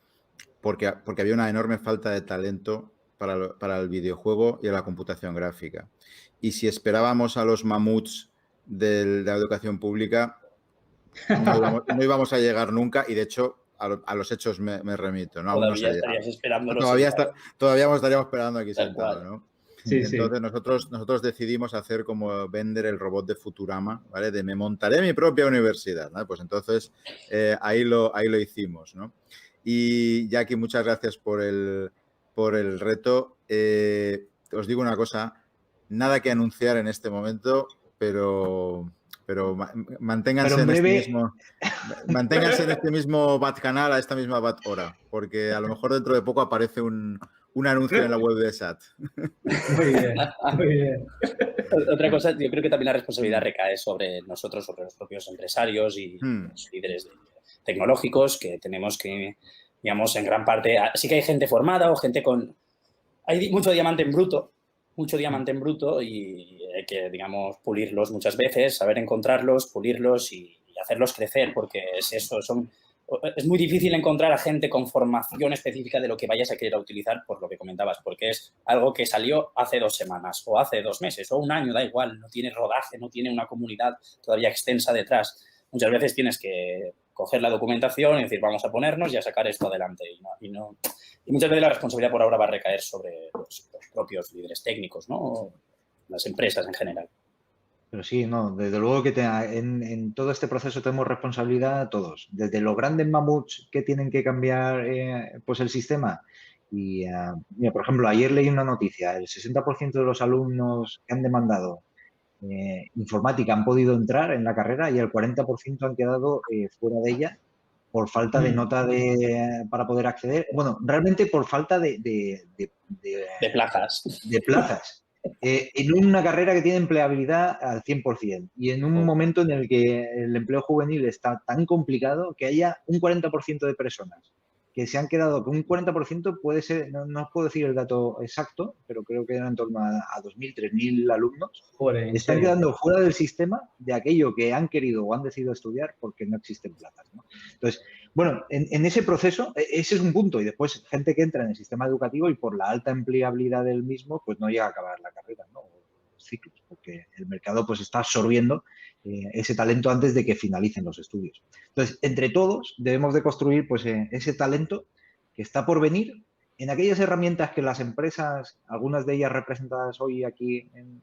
porque había una enorme falta de talento para el videojuego y la computación gráfica. Y si esperábamos a los mamuts de la educación pública, no íbamos a llegar nunca y, de hecho, a los hechos me remito, ¿no? Todavía estarías esperándolo. Todavía estaríamos esperando aquí sentado, ¿no? Sí, Entonces nosotros decidimos hacer como Bender el robot de Futurama, ¿vale? De me montaré mi propia universidad, ¿no? Pues entonces ahí lo hicimos, ¿no? Y Jackie, muchas gracias por el reto. Os digo una cosa, nada que anunciar en este momento, pero manténganse en este mismo Bat canal a esta misma Bat hora, porque a lo mejor dentro de poco aparece un anuncio en la web de SAT. Muy bien, muy bien. Otra cosa, yo creo que también la responsabilidad recae sobre nosotros, sobre los propios empresarios y los líderes tecnológicos, que tenemos que, digamos, en gran parte, sí que hay gente formada o gente con... Hay mucho diamante en bruto y hay que, digamos, pulirlos muchas veces, saber encontrarlos, pulirlos y hacerlos crecer, porque es eso, es muy difícil encontrar a gente con formación específica de lo que vayas a querer utilizar, por lo que comentabas, porque es algo que salió hace 2 semanas o hace 2 meses o un año, da igual, no tiene rodaje, no tiene una comunidad todavía extensa detrás. Muchas veces tienes que coger la documentación y decir, vamos a ponernos y a sacar esto adelante. Y muchas veces la responsabilidad por ahora va a recaer sobre los propios líderes técnicos, ¿no? Las empresas en general. Pero sí, no, desde luego que en todo este proceso tenemos responsabilidad todos, desde los grandes mamuts que tienen que cambiar pues el sistema. Y, mira, por ejemplo, ayer leí una noticia, el 60% de los alumnos que han demandado informática han podido entrar en la carrera y el 40% han quedado fuera de ella por falta de nota para poder acceder. Bueno, realmente por falta de plazas. De plazas. En una carrera que tiene empleabilidad al 100% y en un momento en el que el empleo juvenil está tan complicado que haya un 40% de personas que se han quedado, que un 40% puede ser, no os puedo decir el dato exacto, pero creo que eran en torno a 2.000, 3.000 alumnos, Joder, están quedando fuera del sistema de aquello que han querido o han decidido estudiar porque no existen plazas, ¿no? Entonces, bueno, en ese proceso, ese es un punto. Y después, gente que entra en el sistema educativo y por la alta empleabilidad del mismo, pues no llega a acabar la carrera, ¿no? O los ciclos, porque el mercado pues está absorbiendo ese talento antes de que finalicen los estudios. Entonces, entre todos debemos de construir pues ese talento que está por venir en aquellas herramientas que las empresas, algunas de ellas representadas hoy aquí en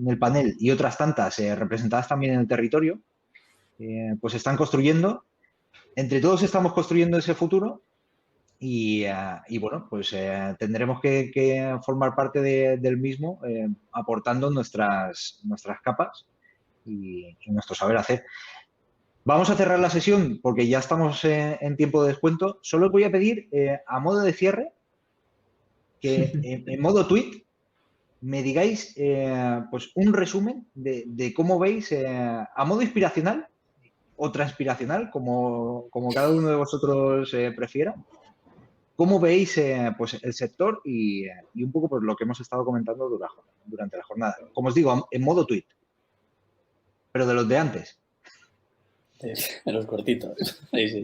el panel y otras tantas representadas también en el territorio, pues están construyendo. Entre todos estamos construyendo ese futuro y bueno, pues tendremos que formar parte del mismo aportando nuestras capas y nuestro saber hacer. Vamos a cerrar la sesión porque ya estamos en tiempo de descuento. Solo os voy a pedir, a modo de cierre, que en modo tweet me digáis pues un resumen de cómo veis, a modo inspiracional o transpiracional, como cada uno de vosotros prefiera, cómo veis pues el sector y un poco por lo que hemos estado comentando durante la jornada. Como os digo, en modo tweet. pero de los de antes. De los cortitos. Sí.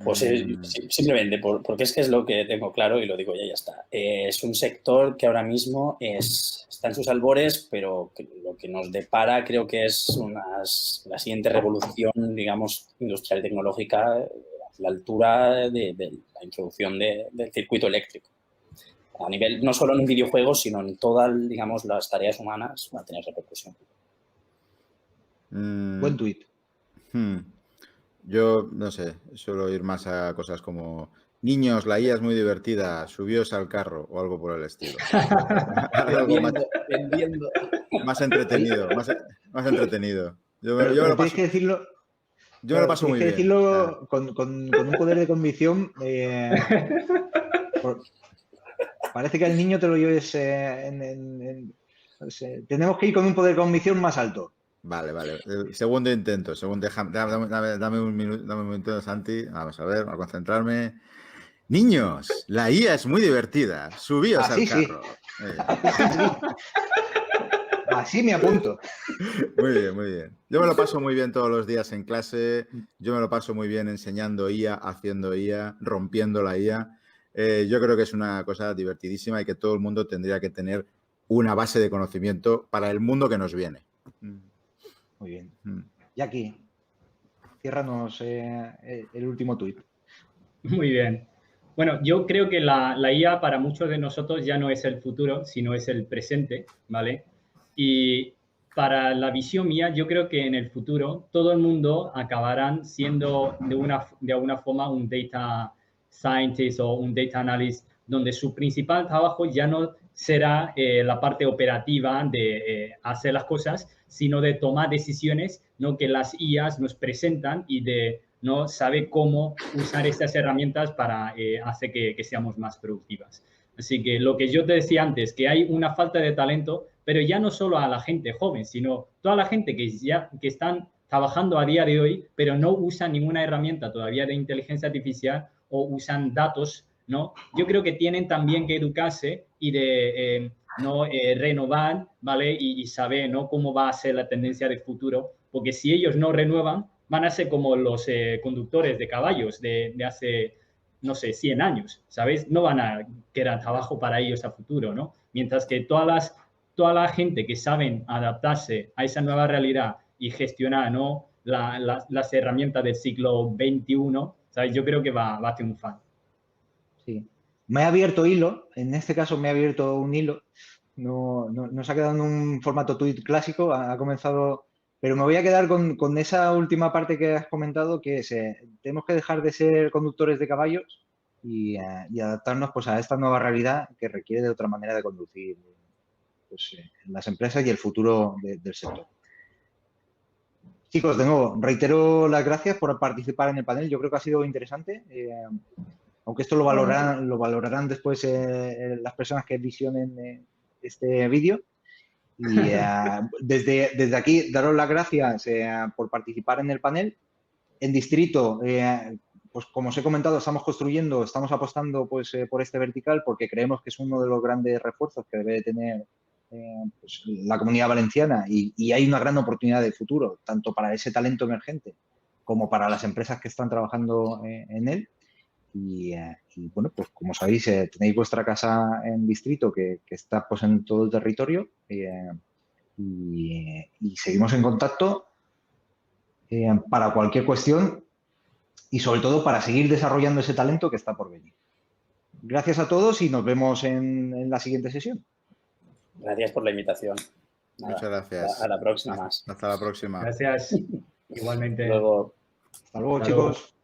Pues simplemente porque es que es lo que tengo claro y lo digo ya está. Es un sector que ahora mismo está en sus albores, pero que lo que nos depara creo que es la siguiente revolución, digamos, industrial y tecnológica a la altura de la introducción del circuito eléctrico. A nivel, no solo en videojuegos, sino en todas, digamos, las tareas humanas va a tener repercusión. Buen tuit. Yo, no sé, suelo ir más a cosas como niños, la IA es muy divertida, subíos al carro o algo por el estilo. Algo más entretenido, más entretenido. Yo me lo paso, tienes que decirlo, yo me lo paso muy bien. Tienes que decirlo con un poder de convicción. Parece que al niño te lo lleves tenemos que ir con un poder de convicción más alto. Vale. El segundo intento. Dame un minuto, Santi. Vamos a ver, a concentrarme. Niños, la IA es muy divertida. Subíos al carro. Sí. Así me apunto. Muy bien. Yo me lo paso muy bien todos los días en clase. Yo me lo paso muy bien enseñando IA, haciendo IA, rompiendo la IA. Yo creo que es una cosa divertidísima y que todo el mundo tendría que tener una base de conocimiento para el mundo que nos viene. Muy bien. Jackie, ciérranos el último tuit. Muy bien. Bueno, yo creo que la IA para muchos de nosotros ya no es el futuro, sino es el presente, ¿vale? Y para la visión mía, yo creo que en el futuro todo el mundo acabarán siendo de alguna forma un data scientist o un data analyst, donde su principal trabajo ya no será la parte operativa de hacer las cosas, sino de tomar decisiones, ¿no?, que las IAs nos presentan y de no saber cómo usar estas herramientas para hacer que seamos más productivas. Así que lo que yo te decía antes, que hay una falta de talento, pero ya no solo a la gente joven, sino toda la gente que están trabajando a día de hoy, pero no usan ninguna herramienta todavía de inteligencia artificial o usan datos, ¿no? Yo creo que tienen también que educarse y de renovar, ¿vale? Y saber, ¿no?, cómo va a ser la tendencia del futuro, porque si ellos no renuevan, van a ser como los conductores de caballos de hace, no sé, 100 años, ¿sabes? No van a quedar trabajo para ellos a futuro, ¿no? Mientras que toda la gente que saben adaptarse a esa nueva realidad y gestionar, ¿no?, las herramientas del siglo XXI, ¿sabes? Yo creo que va a triunfar. Sí. Me ha abierto hilo, en este caso me ha abierto un hilo, no se ha quedado en un formato tweet clásico, ha comenzado, pero me voy a quedar con esa última parte que has comentado, que es, tenemos que dejar de ser conductores de caballos y adaptarnos, pues, a esta nueva realidad que requiere de otra manera de conducir, pues, las empresas y el futuro del sector. Chicos, de nuevo, reitero las gracias por participar en el panel. Yo creo que ha sido interesante. Aunque esto lo valorarán después las personas que visionen este vídeo. Y desde aquí, daros las gracias por participar en el panel. En Distrito, pues como os he comentado, estamos apostando, pues, por este vertical porque creemos que es uno de los grandes refuerzos que debe tener pues, la Comunidad Valenciana y hay una gran oportunidad de futuro, tanto para ese talento emergente como para las empresas que están trabajando en él. Y bueno, pues como sabéis, tenéis vuestra casa en Distrito que está, pues, en todo el territorio y seguimos en contacto para cualquier cuestión y sobre todo para seguir desarrollando ese talento que está por venir. Gracias a todos y nos vemos en la siguiente sesión. Gracias por la invitación. Muchas gracias. A la próxima. Hasta la próxima. Gracias. Igualmente. Luego. Hasta luego, chicos.